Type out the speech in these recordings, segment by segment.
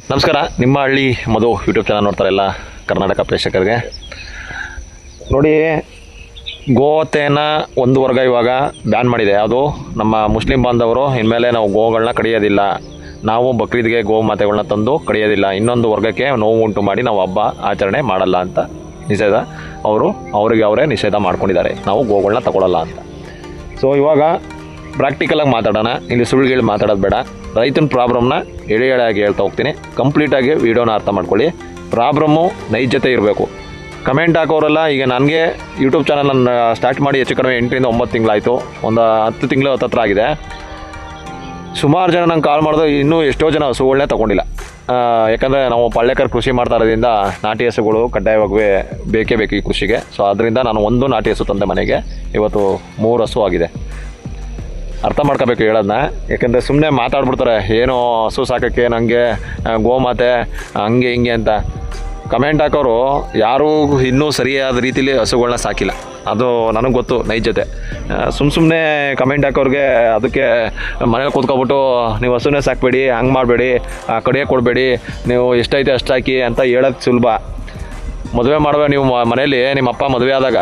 ನಮಸ್ಕಾರ. ನಿಮ್ಮ ಹಳ್ಳಿ ಮಧು ಯೂಟ್ಯೂಬ್ ಚಾನಲ್ ನೋಡ್ತಾರೆ ಎಲ್ಲ ಕರ್ನಾಟಕ ಪ್ರೇಕ್ಷಕರಿಗೆ. ನೋಡಿ, ಗೋಹತ್ಯೆಯನ್ನು ಒಂದು ವರ್ಗ ಇವಾಗ ಬ್ಯಾನ್ ಮಾಡಿದೆ. ಅದು ನಮ್ಮ ಮುಸ್ಲಿಂ ಬಾಂಧವರು ಇನ್ಮೇಲೆ ನಾವು ಗೋಗಳನ್ನ ಕಡಿಯೋದಿಲ್ಲ, ನಾವು ಬಕ್ರೀದ್ಗೆ ಗೋ ಮಾತೆಗಳನ್ನ ತಂದು ಕಡಿಯೋದಿಲ್ಲ, ಇನ್ನೊಂದು ವರ್ಗಕ್ಕೆ ನೋವು ಉಂಟು ಮಾಡಿ ನಾವು ಹಬ್ಬ ಆಚರಣೆ ಮಾಡಲ್ಲ ಅಂತ ನಿಷೇಧ ಅವರಿಗೆ ಅವರೇ ನಿಷೇಧ ಮಾಡ್ಕೊಂಡಿದ್ದಾರೆ. ನಾವು ಗೋಗಳನ್ನ ತಗೊಳ್ಳಲ್ಲ ಅಂತ. ಸೊ ಇವಾಗ ಪ್ರಾಕ್ಟಿಕಲಾಗಿ ಮಾತಾಡೋಣ, ಇಲ್ಲಿ ಸುಳ್ಳುಗಳು ಮಾತಾಡೋದು ಬೇಡ. ರೈತನ ಪ್ರಾಬ್ಲಮ್ನ ಎಳೆಯಾಗಿ ಹೇಳ್ತಾ ಹೋಗ್ತೀನಿ. ಕಂಪ್ಲೀಟಾಗಿ ವೀಡಿಯೋನ ಅರ್ಥ ಮಾಡ್ಕೊಳ್ಳಿ. ಪ್ರಾಬ್ಲಮ್ಮು ನೈಜತೆ ಇರಬೇಕು. ಕಮೆಂಟ್ ಹಾಕೋರೆಲ್ಲ, ಈಗ ನನಗೆ ಯೂಟ್ಯೂಬ್ ಚಾನಲನ್ನು ಸ್ಟಾರ್ಟ್ ಮಾಡಿ ಹೆಚ್ಚು ಕಡಿಮೆ 8 ರಿಂದ 9 ತಿಂಗಳಾಯಿತು, ಒಂದು 10 ತಿಂಗಳು ಹತ್ತಿರ ಆಗಿದೆ. ಸುಮಾರು ಜನ ನಂಗೆ ಕಾಲ್ ಮಾಡಿದ್ರು, ಇನ್ನೂ ಎಷ್ಟೋ ಜನ ಹಸುಗಳನ್ನೇ ತೊಗೊಂಡಿಲ್ಲ. ಯಾಕಂದರೆ ನಾವು ಪಳ್ಳೆಕರ್ ಕೃಷಿ ಮಾಡ್ತಾ ಇರೋದ್ರಿಂದ ನಾಟಿ ಹಸುಗಳು ಕಡ್ಡಾಯವಾಗಿ ಬೇಕೇ ಬೇಕು ಈ ಕೃಷಿಗೆ. ಸೊ ಅದರಿಂದ ನಾನು ಒಂದು ನಾಟಿ ಹಸು ತಂದೆ ಮನೆಗೆ. ಇವತ್ತು 3 ಹಸು ಆಗಿದೆ. ಅರ್ಥ ಮಾಡ್ಕೋಬೇಕು ಹೇಳೋದನ್ನ. ಯಾಕೆಂದರೆ ಸುಮ್ಮನೆ ಮಾತಾಡ್ಬಿಡ್ತಾರೆ, ಏನೋ ಹಸು ಸಾಕೋಕ್ಕೆ ನನಗೆ ಗೋಮಾತೆ ಹಂಗೆ ಹಿಂಗೆ ಅಂತ. ಕಮೆಂಟ್ ಹಾಕೋರು ಯಾರೂ ಇನ್ನೂ ಸರಿಯಾದ ರೀತಿಲಿ ಹಸುಗಳನ್ನ ಸಾಕಿಲ್ಲ. ಅದು ನನಗೆ ಗೊತ್ತು ನೈಜತೆ. ಸುಮ್ಮನೆ ಕಮೆಂಟ್ ಹಾಕೋರಿಗೆ ಅದಕ್ಕೆ ಮನೇಲಿ ಕೂತ್ಕೊಬಿಟ್ಟು ನೀವು ಹಸುನೇ ಸಾಕಬೇಡಿ, ಹಂಗೆ ಮಾಡಬೇಡಿ, ಕಡಿಯೋಕ್ಕೆ ಕೊಡಬೇಡಿ, ನೀವು ಎಷ್ಟೈತೆ ಅಷ್ಟು ಹಾಕಿ ಅಂತ ಹೇಳೋದು ಸುಲಭ. ಮದುವೆ ಮಾಡುವ ನೀವು ಮನೇಲಿ ನಿಮ್ಮ ಅಪ್ಪ ಮದುವೆ ಆದಾಗ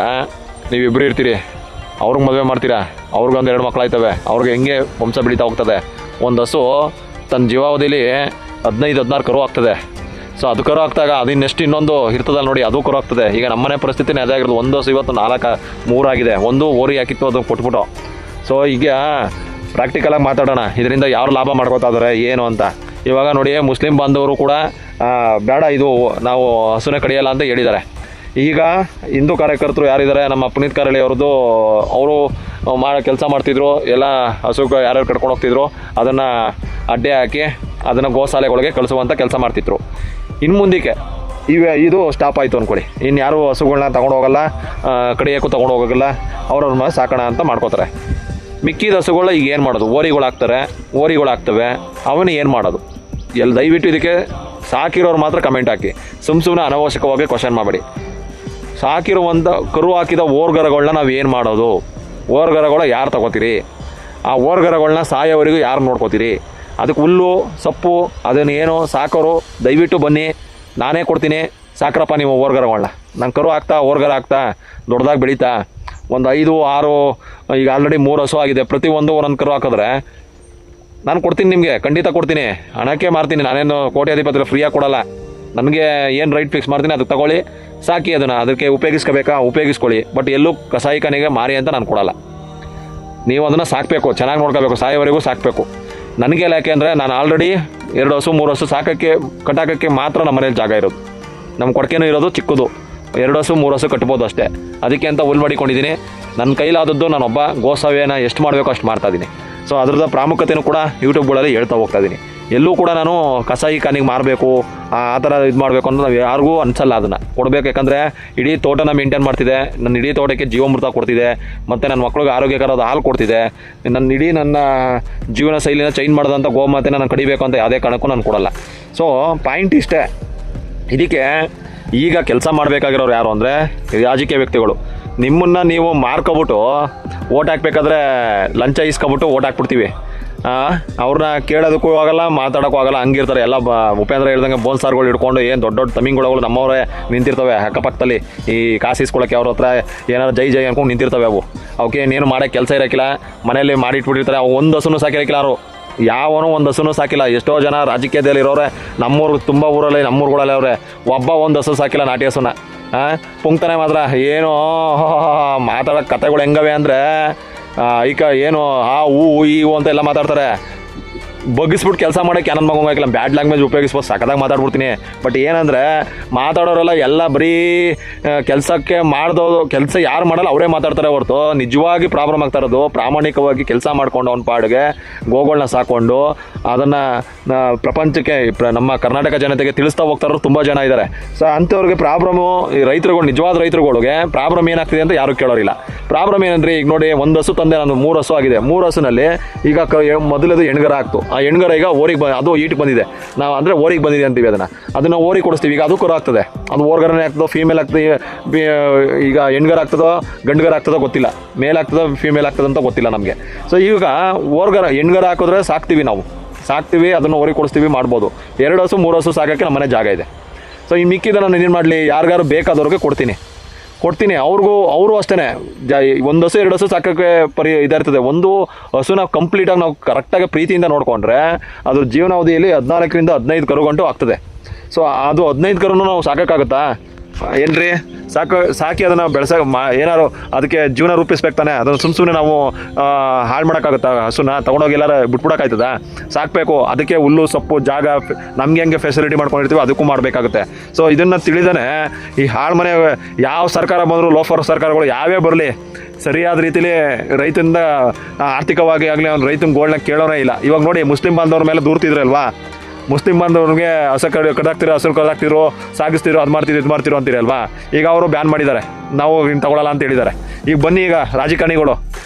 ನೀವಿಬ್ಬರು ಇರ್ತೀರಿ, ಅವ್ರಿಗೆ ಮದುವೆ ಮಾಡ್ತೀರಾ, ಅವ್ರಿಗೊಂದು 2 ಮಕ್ಕಳಾಯ್ತವೆ, ಅವ್ರಿಗೆ ಹೆಂಗೆ ವಂಶ ಬೆಳೀತಾ ಹೋಗ್ತದೆ. ಒಂದು ಹಸು ತನ್ನ ಜೀವಾವಧಿಲಿ 15-16 ಕರು ಆಗ್ತದೆ. ಸೊ ಅದು ಕರು ಆಗ್ತಾಗ ಅದನ್ನೆಷ್ಟು ಇನ್ನೊಂದು ಇರ್ತದಲ್ಲ ನೋಡಿ, ಅದು ಕರು ಆಗ್ತದೆ. ಈಗ ನಮ್ಮನೆ ಪರಿಸ್ಥಿತಿನೇ ಅದೇ ಆಗಿರೋದು. ಒಂದು ಹಸು ಇವತ್ತು 3 ಆಗಿದೆ. ಒಂದು ಓರಿ ಹಾಕಿತ್ತು, ಅದು ಕೊಟ್ಬಿಟ್ಟು. ಸೊ ಈಗ ಪ್ರಾಕ್ಟಿಕಲಾಗಿ ಮಾತಾಡೋಣ, ಇದರಿಂದ ಯಾರು ಲಾಭ ಮಾಡ್ಕೋತಾ ಇದ್ದಾರೆ ಏನು ಅಂತ. ಇವಾಗ ನೋಡಿ, ಮುಸ್ಲಿಂ ಬಾಂಧವರು ಕೂಡ ಬೇಡ ಇದು ನಾವು ಹಸುನೇ ಕಡಿಯಲ್ಲ ಅಂತ ಹೇಳಿದ್ದಾರೆ. ಈಗ ಹಿಂದೂ ಕಾರ್ಯಕರ್ತರು ಯಾರಿದ್ದಾರೆ, ನಮ್ಮ ಪುನೀತ್ ಕಾರಳಿ ಅವ್ರದ್ದು, ಅವರು ಕೆಲಸ ಮಾಡ್ತಿದ್ರು. ಎಲ್ಲ ಹಸು ಯಾರ್ಯಾರು ಕಟ್ಕೊಂಡು ಹೋಗ್ತಿದ್ರು ಅದನ್ನು ಅಡ್ಡೆ ಹಾಕಿ ಅದನ್ನು ಗೋಶಾಲೆಗಳಿಗೆ ಕಳಿಸುವಂಥ ಕೆಲಸ ಮಾಡ್ತಿದ್ರು. ಇನ್ನು ಮುಂದಕ್ಕೆ ಇದು ಸ್ಟಾಪ್ ಆಯಿತು ಅಂದ್ಕೊಳ್ಳಿ. ಇನ್ನು ಯಾರು ಹಸುಗಳನ್ನ ತೊಗೊಂಡು ಹೋಗಲ್ಲ, ಕಡಿಯೋಕ್ಕೂ ತೊಗೊಂಡು ಹೋಗೋಲ್ಲ, ಅವ್ರವ್ರ ಮೇಲೆ ಸಾಕೋಣ ಅಂತ ಮಾಡ್ಕೋತಾರೆ. ಮಿಕ್ಕಿದ ಹಸುಗಳ ಈಗ ಏನು ಮಾಡೋದು? ಓರಿಗಳಾಗ್ತವೆ. ಅವನು ಏನು ಮಾಡೋದು? ದಯವಿಟ್ಟು ಇದಕ್ಕೆ ಸಾಕಿರೋರು ಮಾತ್ರ ಕಮೆಂಟ್ ಹಾಕಿ. ಸುಮ್ಮನೆ ಅನವಶ್ಯಕವಾಗಿ ಕ್ವಶನ್ ಮಾಡಬೇಡಿ. ಸಾಕಿರುವಂಥ ಕರು ಹಾಕಿದ ಓರ್ಗರಗಳನ್ನ ನಾವು ಏನು ಮಾಡೋದು? ಓರ್ಗರಗಳು ಯಾರು ತಗೋತೀರಿ? ಆ ಓರ್ಗರಗಳನ್ನ ಸಾಯೋವರೆಗೂ ಯಾರು ನೋಡ್ಕೋತೀರಿ? ಅದಕ್ಕೆ ಹುಲ್ಲು ಸೊಪ್ಪು ಅದನ್ನೇನು ಸಾಕೋರು ದಯವಿಟ್ಟು ಬನ್ನಿ, ನಾನೇ ಕೊಡ್ತೀನಿ, ಸಾಕ್ರಪ್ಪ ನೀವು ಓರ್ಗರಗಳನ್ನ. ನನ್ನ ಕರು ಹಾಕ್ತಾ ಓರ್ಗರ ಹಾಕ್ತಾ ದೊಡ್ಡದಾಗಿ ಬೆಳೀತಾ ಒಂದು 5, 6, ಈಗ ಆಲ್ರೆಡಿ 3 ಹಸು ಆಗಿದೆ. ಪ್ರತಿಯೊಂದು ಒಂದೊಂದು ಕರು ಹಾಕಿದ್ರೆ ನಾನು ಕೊಡ್ತೀನಿ, ನಿಮಗೆ ಖಂಡಿತ ಕೊಡ್ತೀನಿ, ಹಣಕ್ಕೆ ಮಾರ್ತೀನಿ. ನಾನೇನು ಕೋಟ್ಯಾಧಿಪತಿ ಫ್ರೀಯಾಗಿ ಕೊಡಲ್ಲ. ನನಗೆ ಏನು ರೈಟ್ ಫಿಕ್ಸ್ ಮಾಡ್ತೀನಿ ಅದಕ್ಕೆ ತಗೊಳ್ಳಿ, ಸಾಕಿ. ಅದಕ್ಕೆ ಉಪಯೋಗಿಸ್ಕೋಬೇಕಾ ಉಪಯೋಗಿಸ್ಕೊಳ್ಳಿ. ಬಟ್ ಎಲ್ಲೂ ಕಸಾಯಿಖಾನೆಗೆ ಮಾರಿ ಅಂತ ನಾನು ಕೊಡಲ್ಲ. ನೀವು ಅದನ್ನು ಸಾಕಬೇಕು, ಚೆನ್ನಾಗಿ ನೋಡ್ಕೋಬೇಕು, ಸಾಯೋವರೆಗೂ ಸಾಕಬೇಕು. ನನಗೆಲ್ಲ ಯಾಕೆ ಅಂದರೆ ನಾನು ಆಲ್ರೆಡಿ 2 ಹಸು 3 ಹಸು ಕಟ್ಟಾಕೋಕ್ಕೆ ಮಾತ್ರ ನಮ್ಮ ಮನೇಲಿ ಜಾಗ ಇರೋದು. ನಮ್ಮ ಕೊಡಕೆನೂ ಇರೋದು ಚಿಕ್ಕದು. 2 ಹಸು 3 ಹಸು ಕಟ್ಬೋದು ಅಷ್ಟೇ. ಅದಕ್ಕೆ ಅಂತ ಹುಲ್ ಮಾಡಿಕೊಂಡಿದ್ದೀನಿ. ನನ್ನ ಕೈಲಾದದ್ದು ನಾನೊಬ್ಬ ಗೋಸವ್ಯನ ಎಷ್ಟು ಮಾಡಬೇಕು ಅಷ್ಟು ಮಾಡ್ತಾಯಿದ್ದೀನಿ. ಸೊ ಅದ್ರದ್ದು ಪ್ರಾಮುಖ್ಯತೆಯೂ ಕೂಡ ಯೂಟ್ಯೂಬ್ಗಳಲ್ಲಿ ಹೇಳ್ತಾ ಹೋಗ್ತಾಯಿದ್ದೀನಿ. ಎಲ್ಲೂ ಕೂಡ ನಾನು ಕಸಾಯಿಖಾನೆಗೆ ಮಾರಬೇಕು ಆ ಥರ ಇದು ಮಾಡಬೇಕು ಅಂತ ನಾವು ಯಾರಿಗೂ ಅನಿಸಲ್ಲ. ಅದನ್ನು ಕೊಡಬೇಕು. ಯಾಕಂದರೆ ಇಡೀ ತೋಟನ ಮೇಂಟೈನ್ ಮಾಡ್ತಿದೆ, ನನ್ನ ಇಡೀ ತೋಟಕ್ಕೆ ಜೀವಾಮೃತ ಕೊಡ್ತಿದೆ, ಮತ್ತು ನನ್ನ ಮಕ್ಳಿಗೆ ಆರೋಗ್ಯಕರವಾದ ಹಾಲು ಕೊಡ್ತಿದೆ. ನನ್ನ ಜೀವನ ಶೈಲಿನ ಚೇಂಜ್ ಮಾಡಿದಂಥ ಗೋಮಾತೆನ ನಾನು ಕಡಿಬೇಕು ಅಂತ ಯಾವುದೇ ಕಾರಣಕ್ಕೂ ನಾನು ಕೊಡಲ್ಲ. ಸೊ ಪಾಯಿಂಟ್ ಇಷ್ಟೇ. ಇದಕ್ಕೆ ಈಗ ಕೆಲಸ ಮಾಡಬೇಕಾಗಿರೋರು ಯಾರು ಅಂದರೆ ರಾಜಕೀಯ ವ್ಯಕ್ತಿಗಳು. ನಿಮ್ಮನ್ನು ನೀವು ಮಾರ್ಕೊಬಿಟ್ಟು ಓಟ್ ಹಾಕ್ಬೇಕಾದ್ರೆ ಲಂಚ ಇಸ್ಕೊಬಿಟ್ಟು ಓಟ್ ಹಾಕ್ಬಿಡ್ತೀವಿ. ಅವ್ರನ್ನ ಕೇಳೋದಕ್ಕೂ ಆಗಲ್ಲ, ಮಾತಾಡೋಕ್ಕೂ ಆಗಲ್ಲ, ಹಂಗಿರ್ತಾರೆ. ಎಲ್ಲ ಉಪೇಂದ್ರ ಹೇಳ್ದಂಗೆ ಬೋನ್ಸಾರ್ಗಳು ಹಿಡ್ಕೊಂಡು ಏನು ದೊಡ್ಡ ತಮಿಂಗುಳಗಳು ನಮ್ಮವರೇ ನಿಂತಿರ್ತವೆ ಅಕ್ಕಪಕ್ಕದಲ್ಲಿ. ಈ ಕಾಸು ಇಸ್ಕೊಳ್ಳೋಕ್ಕೆ ಅವ್ರ ಹತ್ರ ಏನಾದ್ರು ಜೈ ಅನ್ಕೊಂಡು ನಿಂತಿರ್ತವೆ. ಅವಕ್ಕೆ ಇನ್ನೇನು ಮಾಡೋಕ್ಕೆ ಕೆಲಸ ಇರೋಕ್ಕಿಲ್ಲ, ಮನೇಲಿ ಮಾಡಿಟ್ಬಿಟ್ಟಿರ್ತಾರೆ. ಅವು ಒಂದು ಹಸುನೂ ಸಾಕಿರೋಕ್ಕಿಲ್ಲ. ಅವರು ಯಾವನೂ ಒಂದು ಹಸುನೂ ಸಾಕಿಲ್ಲ. ಎಷ್ಟೋ ಜನ ರಾಜಕೀಯದಲ್ಲಿ ಇರೋರೆ ನಮ್ಮೂರು ತುಂಬ ಊರಲ್ಲಿ ನಮ್ಮೂರುಗಳಲ್ಲಿ ಅವರೇ ಒಬ್ಬ ಒಂದು ಹಸು ಸಾಕಿಲ್ಲ, ನಾಟಿ ಹಸುನ. ಪುಂಕ್ತಾನೆ ಮಾತ್ರ ಏನೋ ಮಾತಾಡೋ ಕತೆಗಳು ಹೆಂಗವೆ ಅಂದರೆ ಈಗ ಏನು ಈ ಅಂತ ಎಲ್ಲ ಮಾತಾಡ್ತಾರೆ. ಬಗ್ಗಿಸ್ಬಿಟ್ಟು ಕೆಲಸ ಮಾಡೋಕ್ಕೆ ನನ್ನ ಮಗ ಹೋಗಿಲ್ಲ. ಬ್ಯಾಡ್ ಲ್ಯಾಂಗ್ವೇಜ್ ಉಪಯೋಗಿಸ್ಬೋದು, ಸಖತ್ತಾಗಿ ಮಾತಾಡ್ಬಿಡ್ತೀನಿ. ಬಟ್ ಏನಂದರೆ ಮಾತಾಡೋರೆಲ್ಲ ಎಲ್ಲ ಬರೀ ಕೆಲಸಕ್ಕೆ ಮಾಡ್ದೋದು, ಕೆಲಸ ಯಾರು ಮಾಡಲ್ಲ ಅವರೇ ಮಾತಾಡ್ತಾರೆ ಹೊರತು ನಿಜವಾಗಿ ಪ್ರಾಬ್ಲಮ್ ಆಗ್ತಾ ಇರೋದು ಪ್ರಾಮಾಣಿಕವಾಗಿ ಕೆಲಸ ಮಾಡ್ಕೊಂಡು ಅವ್ನ ಪಾಡಿಗೆ ಗೋಗಳನ್ನ ಸಾಕೊಂಡು ಅದನ್ನು ಪ್ರಪಂಚಕ್ಕೆ ನಮ್ಮ ಕರ್ನಾಟಕ ಜನತೆಗೆ ತಿಳಿಸ್ತಾ ಹೋಗ್ತಾರೋ ತುಂಬ ಜನ ಇದ್ದಾರೆ. ಸೊ ಅಂಥವ್ರಿಗೆ ಪ್ರಾಬ್ಲಮ್ಮು, ಈ ರೈತರುಗಳು ನಿಜವಾದ ರೈತರುಗಳಿಗೆ ಪ್ರಾಬ್ಲಮ್ ಏನಾಗ್ತಿದೆ ಅಂತ ಯಾರು ಕೇಳೋರಿಲ್ಲ. ಪ್ರಾಬ್ಲಮ್ ಏನಂದರೆ ಈಗ ನೋಡಿ, ಒಂದು ಹಸು ತಂದೆ ನಾನು 3 ಹಸು ಆಗಿದೆ. 3 ಹಸುನಲ್ಲಿ ಈಗ ಮೊದಲದು ಹೆಣ್ಗರ ಆಗ್ತು. ಆ ಹೆಣ್ಗರ ಈಗ ಓರಿಗೆ ಅದು ಈಟಿಗೆ ಬಂದಿದೆ. ನಾವು ಅಂದರೆ ಓರಿಗೆ ಬಂದಿದೆ ಅಂತೀವಿ. ಅದನ್ನು ಓರಿಗೆ ಕೊಡಿಸ್ತೀವಿ. ಈಗ ಅದು ಕರು ಆಗ್ತದೆ. ಅದು ಓರ್ಗರನೇ ಆಗ್ತದೋ ಫೀಮೇಲ್ ಆಗ್ತದೆ, ಈಗ ಹೆಣ್ಗರ ಆಗ್ತದೋ ಗಂಡುಗರ ಆಗ್ತದೋ ಗೊತ್ತಿಲ್ಲ, ಮೇಲ್ ಆಗ್ತದೋ ಫೀಮೇಲ್ ಆಗ್ತದೆ ಅಂತ ಗೊತ್ತಿಲ್ಲ ನಮಗೆ. ಸೊ ಈಗ ಹೆಣ್ಗರ ಹಾಕಿದ್ರೆ ಸಾಕ್ತೀವಿ ನಾವು. ಸಾಕ್ತೀವಿ, ಅದನ್ನು ಹೊರಗೆ ಕೊಡಿಸ್ತೀವಿ, ಮಾಡ್ಬೋದು. 2 ಹಸು 3 ಹಸು ಸಾಕೋಕ್ಕೆ ನಮ್ಮ ಮನೆ ಜಾಗ ಇದೆ. ಸೊ ಈ ಮಿಕ್ಕಿದ ನಾನು ಏನು ಮಾಡಲಿ, ಯಾರಿಗಾರು ಬೇಕಾದವ್ರಿಗೆ ಕೊಡ್ತೀನಿ. ಅವರು ಅಷ್ಟೇ ಒಂದು ಹಸು 2 ಹಸು ಸಾಕೋಕ್ಕೆ ಇದಿರ್ತದೆ. ಒಂದು ಹಸುನ ಕಂಪ್ಲೀಟಾಗಿ ನಾವು ಕರೆಕ್ಟಾಗಿ ಪ್ರೀತಿಯಿಂದ ನೋಡಿಕೊಂಡ್ರೆ ಅದ್ರ ಜೀವನಾವಧಿಯಲ್ಲಿ 14ರಿಂದ 15 ಕರುಗಂಟು ಆಗ್ತದೆ. ಸೊ ಅದು 15 ಕರುನು ನಾವು ಸಾಕೋಕ್ಕಾಗುತ್ತಾ? ಏನ್ರಿ, ಸಾಕಿ ಅದನ್ನು ಏನಾರು ಅದಕ್ಕೆ ಜೀವನ ರೂಪಿಸ್ಬೇಕು ತಾನೆ. ಅದನ್ನು ಸುಮ್ಮನೆ ನಾವು ಹಾಳು ಮಾಡೋಕ್ಕಾಗುತ್ತಾ? ಹಸುನ ತೊಗೊಂಡೋಗಿ ಎಲ್ಲಾರು ಬಿಟ್ಬಿಡೋಕ್ಕಾಯ್ತದ? ಸಾಕಬೇಕು, ಅದಕ್ಕೆ ಹುಲ್ಲು ಸೊಪ್ಪು ಜಾಗ ನಮಗೆ ಹೆಂಗೆ ಫೆಸಿಲಿಟಿ ಮಾಡ್ಕೊಂಡಿರ್ತೀವಿ ಅದಕ್ಕೂ ಮಾಡಬೇಕಾಗುತ್ತೆ. ಸೊ ಇದನ್ನು ತಿಳಿದಾನೆ ಈ ಹಾಳು ಮನೆ ಯಾವ ಸರ್ಕಾರ ಬಂದರೂ, ಲೋಫರ್ ಸರ್ಕಾರಗಳು ಯಾವೇ ಬರಲಿ, ಸರಿಯಾದ ರೀತಿಲಿ ರೈತರಿಂದ ಆರ್ಥಿಕವಾಗಿ ಆಗಲಿ ಅವ್ನು ರೈತನ ಗೋಳನ್ನ ಕೇಳೋನೇ ಇಲ್ಲ. ಇವಾಗ ನೋಡಿ, ಮುಸ್ಲಿಂ ಬಾಂಧವ್ರ ಮೇಲೆ ದೂರ್ತಿದ್ರಲ್ವಾ, ಮುಸ್ಲಿಂ ಬಾಂಧವ್ರಿಗೆ ಕದಾಕ್ತಿರೋ, ಹಸಿರು ಕದಾಕ್ತಿರೋ, ಸಾಗಿಸ್ತಿರೋ, ಅದು ಮಾಡ್ತಿರೋ ಇದು ಮಾಡ್ತಿರೋ ಅಂತೀರಲ್ವಾ. ಈಗ ಅವರು ಬ್ಯಾನ್ ಮಾಡಿದ್ದಾರೆ, ನಾವು ಇನ್ನು ತಗೊಳ್ಳಲ್ಲ ಅಂತ ಹೇಳಿದ್ದಾರೆ. ಈಗ ಬನ್ನಿ, ಈಗ ರಾಜಕಾರಣಿಗಳು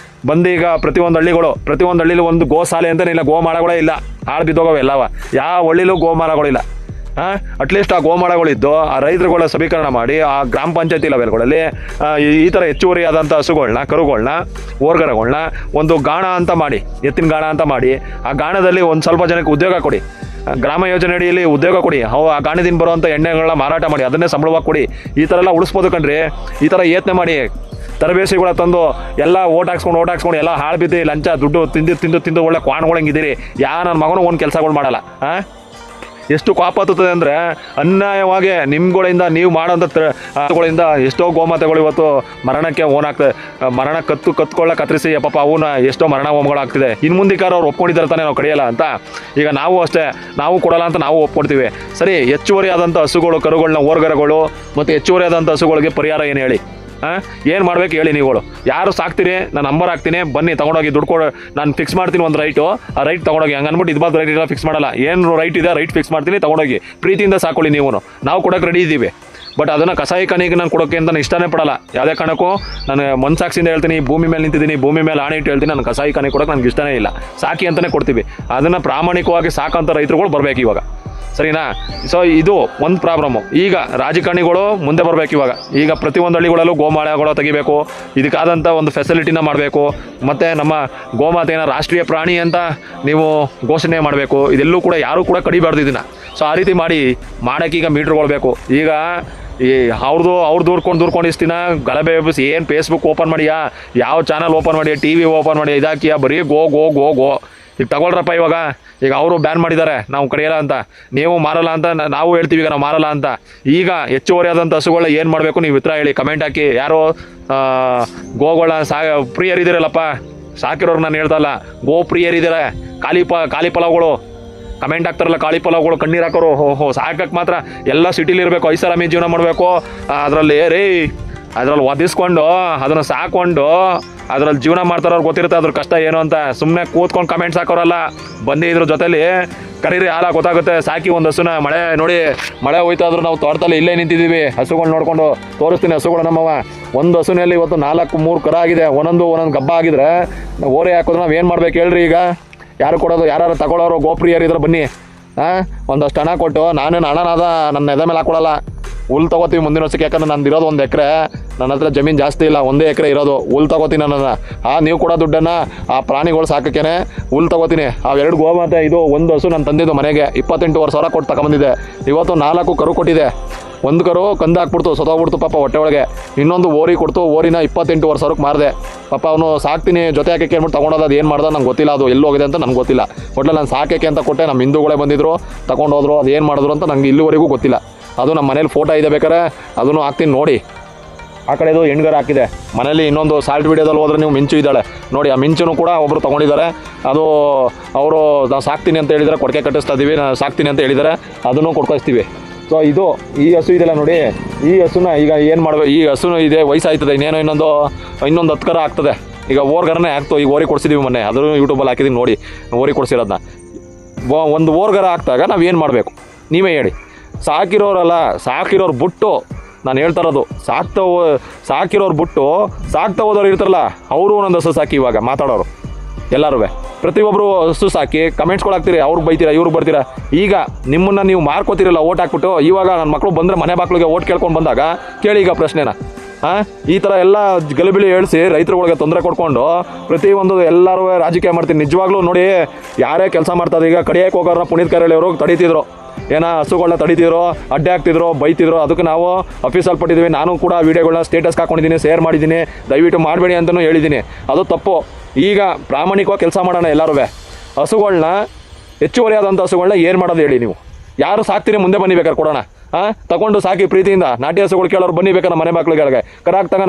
ಬಂದು ಈಗ ಪ್ರತಿಯೊಂದು ಹಳ್ಳಿಲಿ ಒಂದು ಗೋ ಶಾಲೆ ಅಂತಲೇ ಇಲ್ಲ, ಗೋಮಾಳಗಳೇ ಇಲ್ಲ, ಹಾಳು ಬಿದ್ದೋಗವೆ ಎಲ್ಲವ. ಯಾವ ಹಳ್ಳಿಲೂ ಗೋಮಾಳಗಳಿಲ್ಲ. ಅಟ್ಲೀಸ್ಟ್ ಆ ಗೋಮಾಳಗಳಿದ್ದು ಆ ರೈತರುಗಳ ಸಮೀಕರಣ ಮಾಡಿ ಆ ಗ್ರಾಮ ಪಂಚಾಯತಿ ಲೆವೆಲ್ಗಳಲ್ಲಿ ಈ ಥರ ಹೆಚ್ಚುವರಿ ಆದಂಥ ಹಸುಗಳನ್ನ, ಕರುಗಳನ್ನ, ಓರ್ಗರಗಳನ್ನ ಒಂದು ಗಾಣ ಅಂತ ಮಾಡಿ, ಎತ್ತಿನ ಗಾಣ ಅಂತ ಮಾಡಿ, ಆ ಗಾಣದಲ್ಲಿ ಒಂದು ಸ್ವಲ್ಪ ಜನಕ್ಕೆ ಉದ್ಯೋಗ ಕೊಡಿ. ಗ್ರಾಮ ಯೋಜನೆ ಅಡಿಯಲ್ಲಿ ಉದ್ಯೋಗ ಕೊಡಿ. ಆ ಗಾಣದಿಂದ ಬರುವಂಥ ಎಣ್ಣೆಗಳನ್ನ ಮಾರಾಟ ಮಾಡಿ, ಅದನ್ನೇ ಸಂಬಳವಾಗಿ ಕೊಡಿ. ಈ ಥರ ಎಲ್ಲ ಉಳಿಸ್ಬೋದು ಕಣ್ರಿ. ಈ ಥರ ಯತ್ನೆ ಮಾಡಿ ತರಬೇತಿಗಳ ತಂದು ಎಲ್ಲ ಓಟ್ ಹಾಕ್ಸ್ಕೊಂಡು ಎಲ್ಲ ಹಾಳು ಬಿದ್ದು ಲಂಚ ದುಡ್ಡು ತಿಂದು ಒಳ್ಳೆ ಕ್ವಾಣ್ಗಳಂಗಿದ್ದೀರಿ. ನನ್ನ ಮಗನೂ ಒಂದು ಕೆಲಸಗಳು ಮಾಡಲ್ಲ. ಎಷ್ಟು ಕೋಪ ಹತ್ತುತ್ತದೆ ಅಂದರೆ, ಅನ್ಯಾಯವಾಗಿ ನಿಮ್ಗಳಿಂದ ನೀವು ಮಾಡೋಂಥ ಎಷ್ಟೋ ಗೋಮಾತೆಗಳು ಇವತ್ತು ಮರಣಕ್ಕೆ ಓನಾಗ್ತದೆ. ಮರಣ ಕತ್ತರಿಸಿ ಪಾಪ ಅವನ್ನ ಎಷ್ಟೋ ಮರಣ ಹೋಮಗಳಾಗ್ತಿದೆ. ಇನ್ನು ಮುಂದಿಕಾರ ಅವ್ರು ಒಪ್ಕೊಂಡಿದ್ದಾರೆ ತಾನೇ, ನಾವು ಕಡಿಯಲ್ಲ ಅಂತ. ಈಗ ನಾವು ಅಷ್ಟೇ, ನಾವು ಕೊಡಲ್ಲ ಅಂತ ನಾವು ಒಪ್ಕೊಡ್ತೀವಿ. ಸರಿ, ಹೆಚ್ಚುವರಿ ಆದಂಥ ಹಸುಗಳು, ಕರುಗಳನ್ನ, ಓರ್ಗರಗಳು ಮತ್ತು ಹೆಚ್ಚುವರಿ ಆದಂಥ ಹಸುಗಳಿಗೆ ಪರಿಹಾರ ಏನು ಹೇಳಿ? ಏನು ಮಾಡ್ಬೇಕು ಹೇಳಿ ನೀವುಗಳು? ಯಾರು ಸಾಕ್ತೀರಿ, ನಾನು ನಂಬರ್ ಹಾಕ್ತೀನಿ, ಬನ್ನಿ ತೊಗೊಂಡೋಗಿ ದುಡ್ಡು ಕೊಡು, ನಾನು ಫಿಕ್ಸ್ ಮಾಡ್ತೀನಿ ಒಂದು ರೈಟು, ಆ ರೈಟ್ ತೊಗೊಂಡೋಗಿ. ಹಂಗೆ ಅಂದ್ಬಿಟ್ಟು ಇದು ಮಾತ್ರ ರೈಟ್ ಎಲ್ಲ ಫಿಕ್ಸ್ ಮಾಡಲ್ಲ. ಏನು ರೈಟ್ ಇದೆ ರೈಟ್ ಫಿಕ್ಸ್ ಮಾಡ್ತೀನಿ, ತೊಗೊಂಡೋಗಿ ಪ್ರೀತಿಯಿಂದ ಸಾಕೊಳ್ಳಿ. ನಾವು ಕೊಡೋಕೆ ರೆಡಿ ಇದ್ದೀವಿ. ಬಟ್ ಅದನ್ನು ಕಸಾಯಿಖಾನೆಗೆ ನಾನು ಕೊಡೋಕ್ಕೆ ಅಂತ ನಾನು ಇಷ್ಟನೇ ಪಡಲ್ಲ. ಯಾವುದೇ ಕಾರಣಕ್ಕೂ ನಾನು ಮನಸಾಕ್ಷಿಯಿಂದ ಹೇಳ್ತೀನಿ, ಭೂಮಿ ಮೇಲೆ ನಿಂತಿದ್ದೀನಿ, ಭೂಮಿ ಮೇಲೆ ಆಣೆ ಇಟ್ಟು ಹೇಳ್ತೀನಿ, ನಾನು ಕಸಾಯಿಖಾನೆ ಕೊಡೋಕೆ ನನಗೆ ಇಷ್ಟನೇ ಇಲ್ಲ. ಸಾಕಿ ಅಂತಲೇ ಕೊಡ್ತೀವಿ. ಅದನ್ನು ಪ್ರಾಮಾಣಿಕವಾಗಿ ಸಾಕಂಥ ರೈತರುಗಳು ಬರಬೇಕು ಇವಾಗ, ಸರಿನಾ? ಸೊ ಇದು ಒಂದು ಪ್ರಾಬ್ಲಮ್ಮು. ಈಗ ರಾಜಕಾರಣಿಗಳು ಮುಂದೆ ಬರಬೇಕು. ಈಗ ಪ್ರತಿಯೊಂದು ಹಳ್ಳಿಗಳಲ್ಲೂ ಗೋಮಾಳಗಳು ತೆಗಿಬೇಕು, ಇದಕ್ಕಾದಂಥ ಒಂದು ಫೆಸಿಲಿಟಿನ ಮಾಡಬೇಕು. ಮತ್ತು ನಮ್ಮ ಗೋಮಾತೆಯನ್ನು ರಾಷ್ಟ್ರೀಯ ಪ್ರಾಣಿ ಅಂತ ನೀವು ಘೋಷಣೆ ಮಾಡಬೇಕು. ಇದೆಲ್ಲೂ ಕೂಡ ಯಾರೂ ಕೂಡ ಕಡಿಬಾರ್ದು ಇದನ್ನು. ಸೊ ಆ ರೀತಿ ಮಾಡೋಕ್ಕೀಗ ಮೀಟ್ರ್ಗಳು ಬೇಕು. ಈಗ ಅವ್ರು ದೂರ್ಕೊಂಡು ಇಷ್ಟು ದಿನ ಗಲಭೆ ಎಬ್ಬಿಸಿ ಏನು ಫೇಸ್ಬುಕ್ ಓಪನ್ ಮಾಡಿಯಾ, ಯಾವ ಚಾನಲ್ ಓಪನ್ ಮಾಡಿ, TV ಓಪನ್ ಮಾಡಿ, ಇದಾಕಿಯಾ, ಬರೀ ಗೋ ಗೋ ಗೋ ಗೋ. ಈಗ ತಗೊಳ್ರಪ್ಪ. ಈಗ ಅವರು ಬ್ಯಾನ್ ಮಾಡಿದ್ದಾರೆ, ನಾವು ಕಡಿಯಲ್ಲ ಅಂತ, ನೀವು ಮಾರಲ್ಲ ಅಂತ ನಾವು ಹೇಳ್ತೀವಿ, ಈಗ ನಾವು ಮಾರಲ್ಲ ಅಂತ. ಈಗ ಹೆಚ್ಚುವರಿ ಆದಂಥ ಹಸುಗಳನ್ನ ಏನು ಮಾಡಬೇಕು ನೀವು ಉತ್ತರ ಹೇಳಿ, ಕಮೆಂಟ್ ಹಾಕಿ. ಯಾರೋ ಗೋಗಳ ಪ್ರಿಯರಿದ್ದೀರಲ್ಲಪ್ಪ, ಸಾಕಿರೋರು ನಾನು ಹೇಳ್ದಲ್ಲ, ಗೋ ಪ್ರಿಯರಿದ್ದಾರೆ, ಖಾಲಿ ಪಲಾವ್ಗಳು ಕಮೆಂಟ್ ಹಾಕ್ತಾರಲ್ಲ, ಖಾಲಿ ಪಲಾವ್ಗಳು, ಕಣ್ಣೀರು ಹಾಕೋರು. ಸಾಕಕ್ಕೆ ಮಾತ್ರ ಎಲ್ಲ ಸಿಟಿಲಿ ಇರಬೇಕು, ಐಷಾರಾಮಿ ಜೀವನ ಮಾಡಬೇಕು. ಅದರಲ್ಲಿ ಒದಿಸ್ಕೊಂಡು ಅದನ್ನು ಸಾಕೊಂಡು ಅದರಲ್ಲಿ ಜೀವನ ಮಾಡ್ತಾರವ್ರು ಗೊತ್ತಿರುತ್ತೆ ಅದ್ರ ಕಷ್ಟ ಏನು ಅಂತ. ಸುಮ್ಮನೆ ಕೂತ್ಕೊಂಡು ಕಮೆಂಟ್ಸ್ ಹಾಕೋರಲ್ಲ, ಬಂದು ಇದ್ರ ಜೊತೆಲಿ ಕರೀರಿ, ಹಾಲ ಗೊತ್ತಾಗುತ್ತೆ. ಸಾಕಿ ಒಂದು ಹಸುನ. ಮಳೆ ಹೋಯ್ತಾದ್ರೂ ನಾವು ತೋಟದಲ್ಲಿ ಇಲ್ಲೇ ನಿಂತಿದ್ದೀವಿ, ಹಸುಗಳು ನೋಡ್ಕೊಂಡು ತೋರಿಸ್ತೀನಿ ಹಸುಗಳು ನಮ್ಮವ. ಒಂದು ಹಸುನಲ್ಲಿ ಇವತ್ತು 3 ಕರ ಆಗಿದೆ, ಒಂದೊಂದು ಗಬ್ಬ ಆಗಿದ್ರೆ ಓರೆ ಹಾಕಿದ್ರೆ ನಾವು ಏನು ಮಾಡ್ಬೇಕು ಹೇಳ್ರಿ? ಈಗ ಯಾರು ಕೊಡೋದು? ಯಾರು ತಗೊಳ್ಳೋರು ಗೋಪ್ರಿಯರಿದ್ರೆ ಬನ್ನಿ. ಒಂದಷ್ಟು ಹಣ ಕೊಟ್ಟು, ನಾನೇನು ಹಣನಾದ ನನ್ನ ಎದೆ ಮೇಲೆ ಹಾಕೊಳ್ಳಲ್ಲ, ಹುಲ್ಲು ತೊಗೋತೀವಿ ಮುಂದಿನ ವರ್ಷಕ್ಕೆ. ಯಾಕಂದ್ರೆ ನಂದು ಇರೋದು 1 ಎಕರೆ, ನನ್ನ ಹತ್ರ ಜಮೀನು ಜಾಸ್ತಿ ಇಲ್ಲ, 1 ಎಕರೆ ಇರೋದು. ಹುಲ್ಲು ತೊಗೋತೀನಿ ನನ್ನ. ನೀವು ಕೊಡೋ ದುಡ್ಡನ್ನು ಆ ಪ್ರಾಣಿಗಳು ಸಾಕಕ್ಕೇನೆ ಹುಲ್ಲು ತೊಗೋತೀನಿ. ಆ 2 ಗೋಮಾತೆ, ಇದು ಒಂದು ಹಸು ನಾನು ತಂದಿದ್ದು ಮನೆಗೆ 28,000 ಕೊಟ್ಟು ತಗೊಂಬಂದಿದ್ದೆ. ಇವತ್ತು 4 ಕರು ಕೊಟ್ಟಿದೆ. 1 ಕರು ಕಂದು ಹಾಕ್ಬಿಡ್ತು, ಸತ್ತೋಗ್ಬಿಡ್ತು ಪಾಪ ಹೊಟ್ಟೆ ಒಳಗೆ. ಇನ್ನೊಂದು ಓರಿ ಕೊಡ್ತು, ಓರಿನ 28,000 ಮಾರಿದೆ. ಪಾಪ ಅವನು ಸಾಕ್ತೀನಿ ಜೊತೆ ಹಾಕಕ್ಕೆ ಅಂದ್ಬಿಟ್ಟು ತೊಗೊಂಡೋದು. ಅದು ಏನು ಮಾಡ್ದೆ ನಂಗೆ ಗೊತ್ತಿಲ್ಲ, ಅದು ಎಲ್ಲೋಗಿದೆ ಅಂತ ನನಗೆ ಗೊತ್ತಿಲ್ಲ. ಒಟ್ಟಲ್ಲಿ ನಾನು ಸಾಕಕ್ಕೆ ಅಂತ ಕೊಟ್ಟೆ, ನಮ್ಮ ಹಿಂದೂಗಳೇ ಬಂದಿದ್ರು ತೊಗೊಂಡೋದ್ರು. ಅದು ಏನು ಮಾಡಿದ್ರು ಅಂತ ನನಗೆ ಇಲ್ಲಿವರೆಗೂ ಗೊತ್ತಿಲ್ಲ. ಅದು ನಮ್ಮ ಮನೇಲಿ ಫೋಟೋ ಇದೆ, ಬೇಕಾರೆ ಅದನ್ನು ಹಾಕ್ತೀನಿ ನೋಡಿ. ಆ ಕಡೆದು ಹೆಣ್ಗರ ಹಾಕಿದೆ ಮನೇಲಿ. ಇನ್ನೊಂದು ಸಾಲ್ಟ್ ವಿಡಿಯೋದಲ್ಲಿ ಹೋದ್ರೆ ನೀವು ಮಿಂಚು ಇದ್ದಾಳೆ ನೋಡಿ, ಆ ಮಿಂಚನ್ನು ಕೂಡ ಒಬ್ಬರು ತೊಗೊಂಡಿದ್ದಾರೆ. ಅದು ಅವರು ನಾವು ಸಾಕ್ತೀನಿ ಅಂತ ಹೇಳಿದರೆ, ಕೊಡಕೆ ಕಟ್ಟಿಸ್ತಾ ಇದ್ದೀವಿ, ಸಾಕ್ತೀನಿ ಅಂತ ಹೇಳಿದ್ದಾರೆ, ಅದನ್ನು ಕೊಡ್ಕೊಳ್ತೀವಿ. ಸೊ ಈ ಹಸು ಇದೆಲ್ಲ ನೋಡಿ, ಈ ಹಸುನ ಈಗ ಏನು ಮಾಡಬೇಕು? ಈ ಹಸುನು ಇದೆ, ವಯಸ್ಸಾಯ್ತದೆ, ಇನ್ನೊಂದು 10 ಕರ ಆಗ್ತದೆ. ಈಗ ಓರ್ಗರನೇ ಆಗ್ತು. ಈಗ ಓರಿ ಕೊಡಿಸಿದ್ದೀವಿ ಮೊನ್ನೆ, ಅದನ್ನು ಯೂಟ್ಯೂಬಲ್ಲಿ ಹಾಕಿದ್ದೀನಿ ನೋಡಿ, ಓರಿ ಕೊಡಿಸಿರೋದನ್ನ. ಒಂದು ಓರ್ಗರ ಹಾಕಿದಾಗ ನಾವು ಏನು ಮಾಡಬೇಕು ನೀವೇ ಹೇಳಿ? ಸಾಕಿರೋರು ಬಿಟ್ಟು, ನಾನು ಹೇಳ್ತಾ ಇರೋದು, ಸಾಕಿರೋರು ಬಿಟ್ಟು ಸಾಕ್ತಾ ಹೋದವ್ರು ಇರ್ತಾರಲ್ಲ, ಅವರು ಒಂದೊಂದು ಹಸು ಸಾಕಿ ಇವಾಗ ಮಾತಾಡೋರು ಎಲ್ಲರೂ. ಪ್ರತಿಯೊಬ್ಬರು ಹಸು ಸಾಕಿ ಕಮೆಂಟ್ಸ್ಗಳು ಹಾಕ್ತೀರಿ, ಅವ್ರಿಗೆ ಬೈತೀರಾ, ಇವ್ರಿಗೆ ಬರ್ತೀರಾ. ಈಗ ನಿಮ್ಮನ್ನು ನೀವು ಮಾರ್ಕೋತಿರಲ್ಲ ಓಟ್ ಹಾಕ್ಬಿಟ್ಟು. ಇವಾಗ ನನ್ನ ಮಕ್ಕಳು ಬಂದರೆ ಮನೆ ಬಾಕ್ಳಿಗೆ ಓಟ್ ಕೇಳ್ಕೊಂಡು ಬಂದಾಗ ಕೇಳಿ ಈಗ ಪ್ರಶ್ನೆನ, ಈ ಥರ ಎಲ್ಲ ಗಲಿಬಿಲಿ ಹೇಳ್ಸಿ ರೈತರುಗಳಿಗೆ ತೊಂದರೆ ಕೊಡ್ಕೊಂಡು ಪ್ರತಿಯೊಂದು ಎಲ್ಲರೂ ರಾಜಕೀಯ ಮಾಡ್ತೀನಿ. ನಿಜವಾಗ್ಲೂ ನೋಡಿ, ಯಾರೇ ಕೆಲಸ ಮಾಡ್ತಾರೆ ಈಗ ಕಡಿಯಕ್ಕೆ ಹೋಗೋರನ್ನ ಪುನೀತ್ ಕರಳಿ ಅವರು ತಡೀತಿದ್ರು, ಏನೋ ಹಸುಗಳನ್ನ ತಡೀತಿದ್ರು, ಅಡ್ಡೆ ಹಾಕ್ತಿದ್ರು, ಬೈತಿದ್ರು. ಅದಕ್ಕೆ ನಾವು ಅಫೀಸಲ್ಲಿ ಪಟ್ಟಿದ್ದೀವಿ. ನಾನು ಕೂಡ ವೀಡಿಯೋಗಳನ್ನ ಸ್ಟೇಟಸ್ಗೆ ಹಾಕೊಂಡಿದ್ದೀನಿ, ಶೇರ್ ಮಾಡಿದ್ದೀನಿ. ದಯವಿಟ್ಟು ಮಾಡಬೇಡಿ ಅಂತಲೂ ಹೇಳಿದ್ದೀನಿ. ಅದು ತಪ್ಪು. ಈಗ ಪ್ರಾಮಾಣಿಕವಾಗಿ ಕೆಲಸ ಮಾಡೋಣ ಎಲ್ಲರೂ. ಹಸುಗಳನ್ನ ಹೆಚ್ಚುವರಿ ಆದಂಥ ಹಸುಗಳನ್ನ ಏನು ಮಾಡೋದು ಹೇಳಿ ನೀವು? ಯಾರು ಸಾಕ್ತೀರಿ ಮುಂದೆ ಬನ್ನಿ, ಬೇಕಾದ್ರೆ ಕೊಡೋಣ. ತಗೊಂಡು ಸಾಕಿ ಪ್ರೀತಿಯಿಂದ. ನಾಟಿ ಹಸುಗಳು ಕೇಳೋರು ಬನ್ನಿ, ಬೇಕಾದ್ರೆ ಮನೆ ಮಕ್ಳುಗಳಿಗೆ ಕರಾಕ್ತಾಗ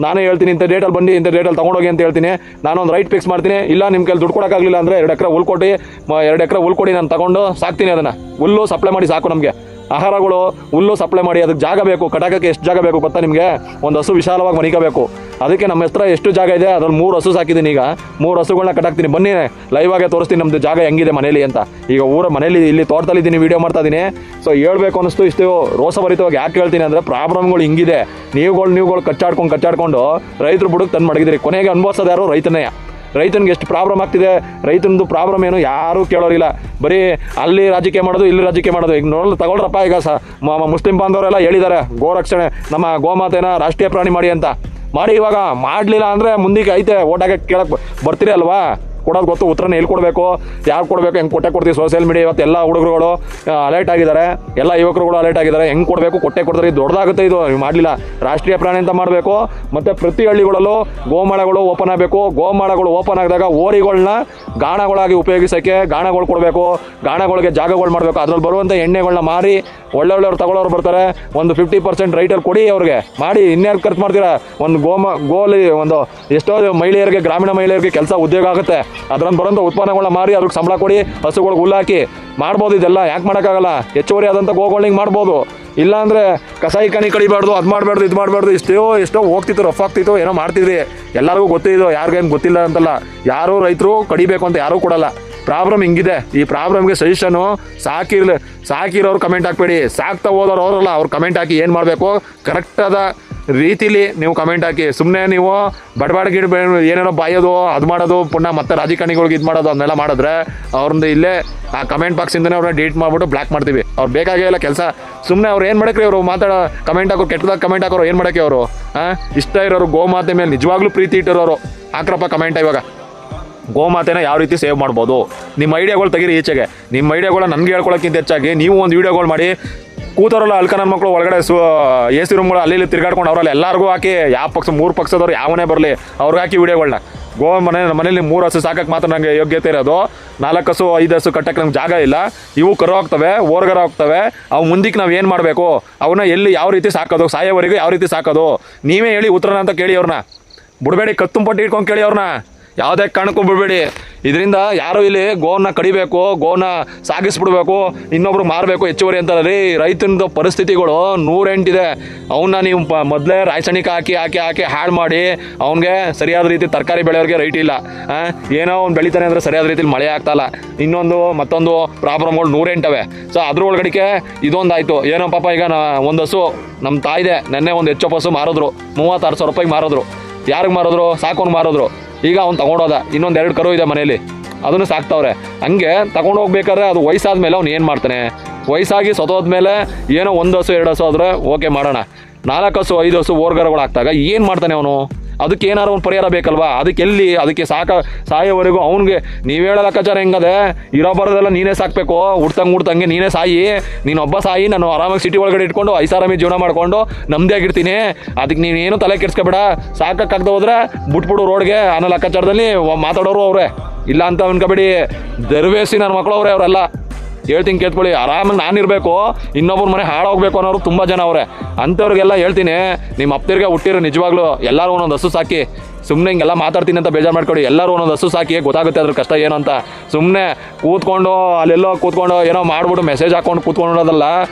ನಾನೇ ಹೇಳ್ತೀನಿ, ಇಂಥ ಡೇಟಲ್ಲಿ ಬನ್ನಿ, ಇಂಥ ಡೇಟಲ್ಲಿ ತೊಗೊಂಡೋಗಿ ಅಂತ ಹೇಳ್ತೀನಿ. ನಾನೊಂದು ರೈಟ್ ಫಿಕ್ಸ್ ಮಾಡ್ತೀನಿ. ಇಲ್ಲ ನಿಮ್ಮ ಕೈಲಿ ದುಡ್ಡು ಕೊಡೋಕ್ಕಾಗಲಿಲ್ಲ ಅಂದರೆ 2 ಎಕರೆ ಹುಲ್ ಕೊಡಿ, ನಾನು ತಗೊಂಡು ಸಾಕ್ತೀನಿ. ಅದನ್ನು ಹುಲ್ಲು ಸಪ್ಲೈ ಮಾಡಿ ಸಾಕು. ನಮಗೆ ಆಹಾರಗಳು ಹುಲ್ಲು ಸಪ್ಲೈ ಮಾಡಿ, ಅದಕ್ಕೆ ಜಾಗ ಬೇಕು. ಕಟಾಕಕ್ಕೆ ಎಷ್ಟು ಜಾಗ ಬೇಕು ಗೊತ್ತಾ ನಿಮಗೆ? ಒಂದು ಹಸು ವಿಶಾಲವಾಗಿ ಮನಿಕಬೇಕು. ಅದಕ್ಕೆ ನಮ್ಮ ಹತ್ರ ಎಷ್ಟು ಜಾಗ ಇದೆ ಅದ್ರಲ್ಲಿ 3 ಹಸು ಸಾಕಿದ್ದೀನಿ. ಈಗ 3 ಹಸುಗಳನ್ನ ಕಟಾಕ್ತೀನಿ. ಬನ್ನಿ, ಲೈವಾಗೆ ತೋರಿಸ್ತೀನಿ ನಮ್ಮದು ಜಾಗ ಹೆಂಗಿದೆ ಮನೇಲಿ ಅಂತ. ಈಗ ಮನೇಲಿ ಇಲ್ಲಿ ತೋಟದಲ್ಲಿದ್ದೀನಿ, ವೀಡಿಯೋ ಮಾಡ್ತಾ ಇದ್ದೀನಿ. ಸೊ ಹೇಳ್ಬೇಕು ಅನ್ನಿಸ್ತು. ಇಷ್ಟು ರೋಸಭರಿತವಾಗಿ ಯಾಕೆ ಹೇಳ್ತೀನಿ ಅಂದರೆ, ಪ್ರಾಬ್ಲಮ್ಗಳು ಹಿಂಗಿದೆ. ನೀವುಗಳು ಕಚ್ಚಾಡ್ಕೊಂಡು ರೈತರು ಬುಡಕ್ಕೆ ತಂದು ಮಡಗಿದ್ರಿ. ಕೊನೆಗೆ ಅನುಭವಿಸೋದು ಯಾರು? ರೈತನೇ. ರೈತನಿಗೆ ಎಷ್ಟು ಪ್ರಾಬ್ಲಮ್ ಆಗ್ತಿದೆ. ರೈತನದು ಪ್ರಾಬ್ಲಮ್ ಏನು ಯಾರೂ ಕೇಳೋರಿಲ್ಲ. ಬರೀ ಅಲ್ಲಿ ರಾಜಕೀಯ ಮಾಡೋದು, ಇಲ್ಲಿ ರಾಜಕೀಯ ಮಾಡೋದು. ಈಗ ತಗೊಳ್ರಪ್ಪ, ಈಗ ಮುಸ್ಲಿಂ ಬಾಂಧವರೆಲ್ಲ ಹೇಳಿದ್ದಾರೆ ಗೋರಕ್ಷಣೆ, ನಮ್ಮ ಗೋಮಾತೆನ ರಾಷ್ಟ್ರೀಯ ಪ್ರಾಣಿ ಮಾಡಿ ಅಂತ. ಮಾಡಿ. ಇವಾಗ ಮಾಡಲಿಲ್ಲ ಅಂದರೆ ಮುಂದಕ್ಕೆ ಐತೆ, ಓಟಾಗೆ ಕೇಳಕ್ಕೆ ಬರ್ತೀರಿ ಅಲ್ವಾ? ಕೊಡೋದು ಗೊತ್ತು. ಉತ್ತರನ ಎಲ್ಲಿ ಕೊಡಬೇಕು, ಯಾರು ಕೊಡಬೇಕು, ಹೆಂಗೆ ಕೊಡ್ತೀವಿ. ಸೋಷಿಯಲ್ ಮೀಡಿಯಾ ಇವತ್ತು ಎಲ್ಲ ಹುಡುಗರುಗಳು ಅಲರ್ಟ್ ಆಗಿದ್ದಾರೆ, ಎಲ್ಲ ಯುವಕರುಗಳು ಅಲರ್ಟ್ ಆಗಿದ್ದಾರೆ. ಹೆಂಗೆ ಕೊಡಬೇಕು, ಕೊಡ್ತಾರೆ. ಇದು ದೊಡ್ಡದಾಗುತ್ತೆ. ಇದು ಮಾಡಲಿಲ್ಲ. ರಾಷ್ಟ್ರೀಯ ಪ್ರಾಣಿ ಅಂತ ಮಾಡಬೇಕು. ಮತ್ತು ಪ್ರತಿ ಹಳ್ಳಿಗಳಲ್ಲೂ ಗೋಮಾಳಗಳು ಓಪನ್ ಆಗಬೇಕು. ಗೋಮಾಳಗಳು ಓಪನ್ ಆಗಿದಾಗ ಓರಿಗಳನ್ನ ಗಾಣಗಳಾಗಿ ಉಪಯೋಗಿಸೋಕ್ಕೆ ಗಾಣಗಳು ಕೊಡಬೇಕು. ಗಾಣಗಳಿಗೆ ಜಾಗಗಳು ಮಾಡಬೇಕು. ಅದ್ರಲ್ಲಿ ಬರುವಂಥ ಎಣ್ಣೆಗಳನ್ನ ಮಾರಿ ಒಳ್ಳೊಳ್ಳೆಯವ್ರು ತಗೊಳ್ಳೋರು ಬರ್ತಾರೆ. ಒಂದು 50% ರೈಟಲ್ಲಿ ಕೊಡಿ ಅವ್ರಿಗೆ. ಮಾಡಿ. ಇನ್ಯಾರು ಖರ್ಚು ಮಾಡ್ತೀರಾ? ಒಂದು ಗೋಲಿ ಒಂದು ಎಷ್ಟೋ ಮಹಿಳೆಯರಿಗೆ, ಗ್ರಾಮೀಣ ಮಹಿಳೆಯರಿಗೆ ಕೆಲಸ ಉದ್ಯೋಗ ಆಗುತ್ತೆ. ಅದ್ರಲ್ಲಿ ಬರೋಂಥ ಉತ್ಪನ್ನಗಳನ್ನ ಮಾರಿ ಅದಕ್ಕೆ ಸಂಬಳ ಕೊಡಿ. ಹಸುಗಳಿಗೆ ಹುಲ್ಲಾಕಿ ಮಾಡ್ಬೋದು. ಇದೆಲ್ಲ ಯಾಕೆ ಮಾಡೋಕ್ಕಾಗಲ್ಲ? ಹೆಚ್ಚುವರಿ ಆದಂಥ ಗೋಗಳನ್ನ ಮಾಡ್ಬೋದು. ಇಲ್ಲಾಂದರೆ ಕಸಾಯಿಖಾನೆ ಕಡಿಬಾರ್ದು, ಅದು ಮಾಡಬಾರ್ದು, ಇದು ಮಾಡಬಾರ್ದು. ಎಷ್ಟೋ ಹೋಗ್ತಿತ್ತು, ರಫ್ ಆಗ್ತಿತ್ತು, ಏನೋ ಮಾಡ್ತಿದ್ವಿ. ಎಲ್ಲರಿಗೂ ಗೊತ್ತಿದ್ದು, ಯಾರಿಗೇನು ಗೊತ್ತಿಲ್ಲ ಅಂತಲ್ಲ. ಯಾರೂ ರೈತರು ಕಡಿಬೇಕು ಅಂತ ಯಾರೂ ಕೊಡಲ್ಲ. ಪ್ರಾಬ್ಲಮ್ ಹಿಂಗಿದೆ. ಈ ಪ್ರಾಬ್ಲಮ್ಗೆ ಸಜೆಷನು ಸಾಕಿರೋರು ಕಮೆಂಟ್ ಹಾಕ್ಬೇಡಿ. ಸಾಕ್ತಾ ಹೋದವ್ರು ಅವರಲ್ಲ, ಅವ್ರು ಕಮೆಂಟ್ ಹಾಕಿ ಏನು ಮಾಡಬೇಕು ಕರೆಕ್ಟಾದ ರೀತಿಲಿ ನೀವು ಕಮೆಂಟ್ ಹಾಕಿ. ಸುಮ್ಮನೆ ನೀವು ಬಡಬಾಡ್ಗಿಡ ಏನೇನೋ ಬಾಯೋದು, ಅದು ಮಾಡೋದು, ಪುನಃ ಮತ್ತೆ ರಾಜಕಾರಣಿಗಳಿಗೆ ಇದು ಮಾಡೋದು, ಅದನ್ನೆಲ್ಲ ಮಾಡಿದ್ರೆ ಅವ್ರದ್ದು ಇಲ್ಲೇ ಆ ಕಮೆಂಟ್ ಬಾಕ್ಸಿಂದನೇ ಅವ್ರನ್ನ ಡಿಲೀಟ್ ಮಾಡಿಬಿಟ್ಟು ಬ್ಲಾಕ್ ಮಾಡ್ತೀವಿ. ಅವ್ರು ಬೇಕಾಗೇ ಇಲ್ಲ ಕೆಲಸ. ಸುಮ್ಮನೆ ಅವ್ರು ಏನು ಮಾಡೋಕ್ರಿ? ಅವರು ಕಮೆಂಟ್ ಹಾಕೋರು, ಕೆಟ್ಟದಾಗ ಕಮೆಂಟ್ ಹಾಕೋರು ಏನು ಮಾಡೋಕ್ಕೆ? ಅವರು ಇಷ್ಟ ಇರೋರು, ಗೋಮಾತೆ ಮೇಲೆ ನಿಜವಾಗ್ಲೂ ಪ್ರೀತಿ ಇಟ್ಟಿರೋರು ಹಾಕ್ರಪ್ಪ ಕಮೆಂಟ್. ಇವಾಗ ಗೋಮಾತೆನ ಯಾವ ರೀತಿ ಸೇವ್ ಮಾಡ್ಬೋದು, ನಿಮ್ಮ ಐಡಿಯಾಗಳು ತೆಗೀರಿ ಈಚೆಗೆ. ನಿಮ್ಮ ಐಡಿಯಾಗಳನ್ನ ನನಗೆ ಹೇಳ್ಕೊಳ್ಳೋಕ್ಕಿಂತ ಹೆಚ್ಚಾಗಿ ನೀವು ಒಂದು ವೀಡಿಯೋಗಳು ಮಾಡಿ. ಕೂತವರಲ್ಲ ಅಲ್ಕ ನನ್ನ ಮಕ್ಕಳು ಒಳಗಡೆ AC ರೂಮ್ಗಳು ಅಲ್ಲಿ ತಿರ್ಗಾಡ್ಕೊಂಡು ಅವರಲ್ಲಿ ಎಲ್ಲರಿಗೂ ಹಾಕಿ, ಯಾವ ಪಕ್ಷ 3 ಪಕ್ಷದವ್ರು ಯಾವನೇ ಬರಲಿ ಅವ್ರಿಗೆ ಹಾಕಿ ವೀಡಿಯೋಗಳನ್ನ. ಮನೇಲಿ 3 ಹಸು ಸಾಕಕ್ಕೆ ಮಾತ್ರ ನನಗೆ ಯೋಗ್ಯತೆ ಇರೋದು. 4 ಹಸು 5 ಹಸು ಕಟ್ಟಕ್ಕೆ ನಮ್ಗೆ ಜಾಗ ಇಲ್ಲ. ಇವು ಕರು ಹೋಗ್ತವೆ, ಓರ್ಗರ ಹೋಗ್ತವೆ. ಅವು ಮುಂದಕ್ಕೆ ನಾವು ಏನು ಮಾಡಬೇಕು, ಅವನ್ನ ಎಲ್ಲಿ ಯಾವ ರೀತಿ ಸಾಕೋದು, ಸಾಯೋವರೆಗೂ ಯಾವ ರೀತಿ ಸಾಕೋದು, ನೀವೇ ಹೇಳಿ ಉತ್ತರನ ಅಂತ ಕೇಳಿ ಅವ್ರನ್ನ. ಬಿಡಬೇಡಿ, ಕತ್ತುಂಪಟ್ಟಿ ಇಟ್ಕೊಂಡು ಕೇಳಿ ಅವ್ರನ್ನ. ಯಾವುದೇ ಕಾರಣಕ್ಕೂ ಬಿಡಬೇಡಿ. ಇದರಿಂದ ಯಾರು ಇಲ್ಲಿ ಗೋವನ್ನ ಕಡಿಬೇಕು, ಗೋವನ್ನ ಸಾಗಿಸ್ಬಿಡ್ಬೇಕು, ಇನ್ನೊಬ್ರು ಮಾರಬೇಕು ಹೆಚ್ಚುವರಿ ಅಂತಾರೆ ರೀ. ರೈತನದು ಪರಿಸ್ಥಿತಿಗಳು 108 ಇದೆ. ಅವನ್ನ ನೀವು ಮೊದಲೇ ರಾಸಾಯನಿಕ ಹಾಕಿ ಹಾಳು ಮಾಡಿ ಅವನಿಗೆ ಸರಿಯಾದ ರೀತಿ ತರಕಾರಿ ಬೆಳೆಯೋರಿಗೆ ರೈಟ್ ಇಲ್ಲ. ಏನೋ ಅವ್ನು ಬೆಳಿತಾನೆ ಅಂದರೆ ಸರಿಯಾದ ರೀತಿಲಿ ಮಳೆ ಆಗ್ತಾಯಿಲ್ಲ. ಮತ್ತೊಂದು ಪ್ರಾಬ್ಲಮ್ಗಳು 108 ಸೊ ಅದ್ರ ಒಳಗಡೆಗೆ ಇದೊಂದು ಆಯಿತು. ಏನೋ ಪಾಪ ಈಗ ಒಂದು ಹಸು ನಮ್ಮ ತಾಯಿದೆ, ನೆನ್ನೆ ಒಂದು ಹೆಚ್ಚು ಹಸು ಮಾರಿದ್ರು, 36,000 ರೂಪಾಯಿಗೆ ಮಾರಿದ್ರು. ಯಾರಿಗೆ ಮಾರಿದ್ರು? ಸಾಕೋನು ಮಾರಿದ್ರು. ಈಗ ಅವ್ನು ತೊಗೊಂಡೋದ. ಇನ್ನೊಂದು 2 ಕರು ಇದೆ ಮನೇಲಿ, ಅದನ್ನು ಸಾಕ್ತವ್ರೆ. ಹಂಗೆ ತಗೊಂಡು ಹೋಗ್ಬೇಕಾದ್ರೆ ಅದು ವಯಸ್ಸಾದ ಮೇಲೆ ಅವ್ನು ಏನು ಮಾಡ್ತಾನೆ? ವಯಸ್ಸಾಗಿ ಸತ್ತೋದ್ಮೇಲೆ ಏನೋ 1 ಹಸು 2 ಹಸು ಆದರೆ ಓಕೆ ಮಾಡೋಣ. 4 ಹಸು 5 ಹಸು ಓರ್ಗರಗಳು ಆಗ್ತಾಗ ಏನು ಮಾಡ್ತಾನೆ ಅವನು? ಅದಕ್ಕೆ ಏನಾರು ಒಂದು ಪರಿಹಾರ ಬೇಕಲ್ವಾ? ಅದಕ್ಕೆ ಸಾಯೋವರೆಗೂ ಅವ್ನಿಗೆ ನೀವು ಹೇಳೋ ಲೆಕ್ಕಾಚಾರ ಹೆಂಗದೆ? ಇರೋ ಬರೋದೆಲ್ಲ ನೀನೇ ಸಾಕಬೇಕು. ಹುಡ್ತಂಗೆ ನೀನೇ ಸಾಯಿ, ನೀನೊಬ್ಬ ಸಾಯಿ, ನಾನು ಆರಾಮಾಗಿ ಸಿಟಿ ಒಳಗಡೆ ಇಟ್ಕೊಂಡು ಐಸಾರಾಮಿ ಜೀವನ ಮಾಡ್ಕೊಂಡು ನಮ್ಮದೇ ಆಗಿರ್ತೀನಿ. ಅದಕ್ಕೆ ನೀನೇನು ತಲೆ ಕೆಡ್ಸ್ಕೊಬೇಡ. ಸಾಕಾಗ್ದೆ ಹೋದ್ರೆ ಬಿಟ್ಬಿಡು ರೋಡ್ಗೆ ಅನ್ನೋ ಲೆಕ್ಕಾಚಾರದಲ್ಲಿ ಮಾತಾಡೋರು ಅವರೇ. ಇಲ್ಲ ಅಂತ ಅನ್ಕೋಬೇಡಿ. ದರ್ವೇಸಿ ನನ್ನ ಮಕ್ಕಳು ಅವರೇ ಅವರೆಲ್ಲ. ಹೇಳ್ತೀನಿ ಕೇಳ್ಕೊಳ್ಳಿ. ಆರಾಮಾಗಿ ನಾನಿರಬೇಕು, ಇನ್ನೊಬ್ಬರ ಮನೆ ಹಾಳಾಗಬೇಕು ಅನ್ನೋರು ತುಂಬ ಜನ ಅವರೇ. ಅಂಥವ್ರಿಗೆಲ್ಲ ಹೇಳ್ತೀನಿ, ನಿಮ್ಮ ಅಪ್ಪತಿರ್ಗೆ ಹುಟ್ಟಿರೋ ನಿಜವಾಗ್ಲೂ ಎಲ್ಲರೂ ಒಂದೊಂದು ಹಸು ಸಾಕಿ. ಸುಮ್ಮನೆ ಹಿಂಗೆಲ್ಲ ಮಾತಾಡ್ತೀನಿ ಅಂತ ಬೇಜಾರು ಮಾಡ್ಕೊಳ್ಳಿ. ಎಲ್ಲರೂ ಒಂದೊಂದು ಹಸು ಸಾಕಿ, ಗೊತ್ತಾಗುತ್ತೆ ಅದ್ರ ಕಷ್ಟ ಏನು ಅಂತ. ಸುಮ್ಮನೆ ಅಲ್ಲೆಲ್ಲೋ ಕೂತ್ಕೊಂಡು ಏನೋ ಮಾಡ್ಬಿಟ್ಟು ಮೆಸೇಜ್ ಹಾಕ್ಕೊಂಡು ಕೂತ್ಕೊಂಡೋದಲ್ಲ.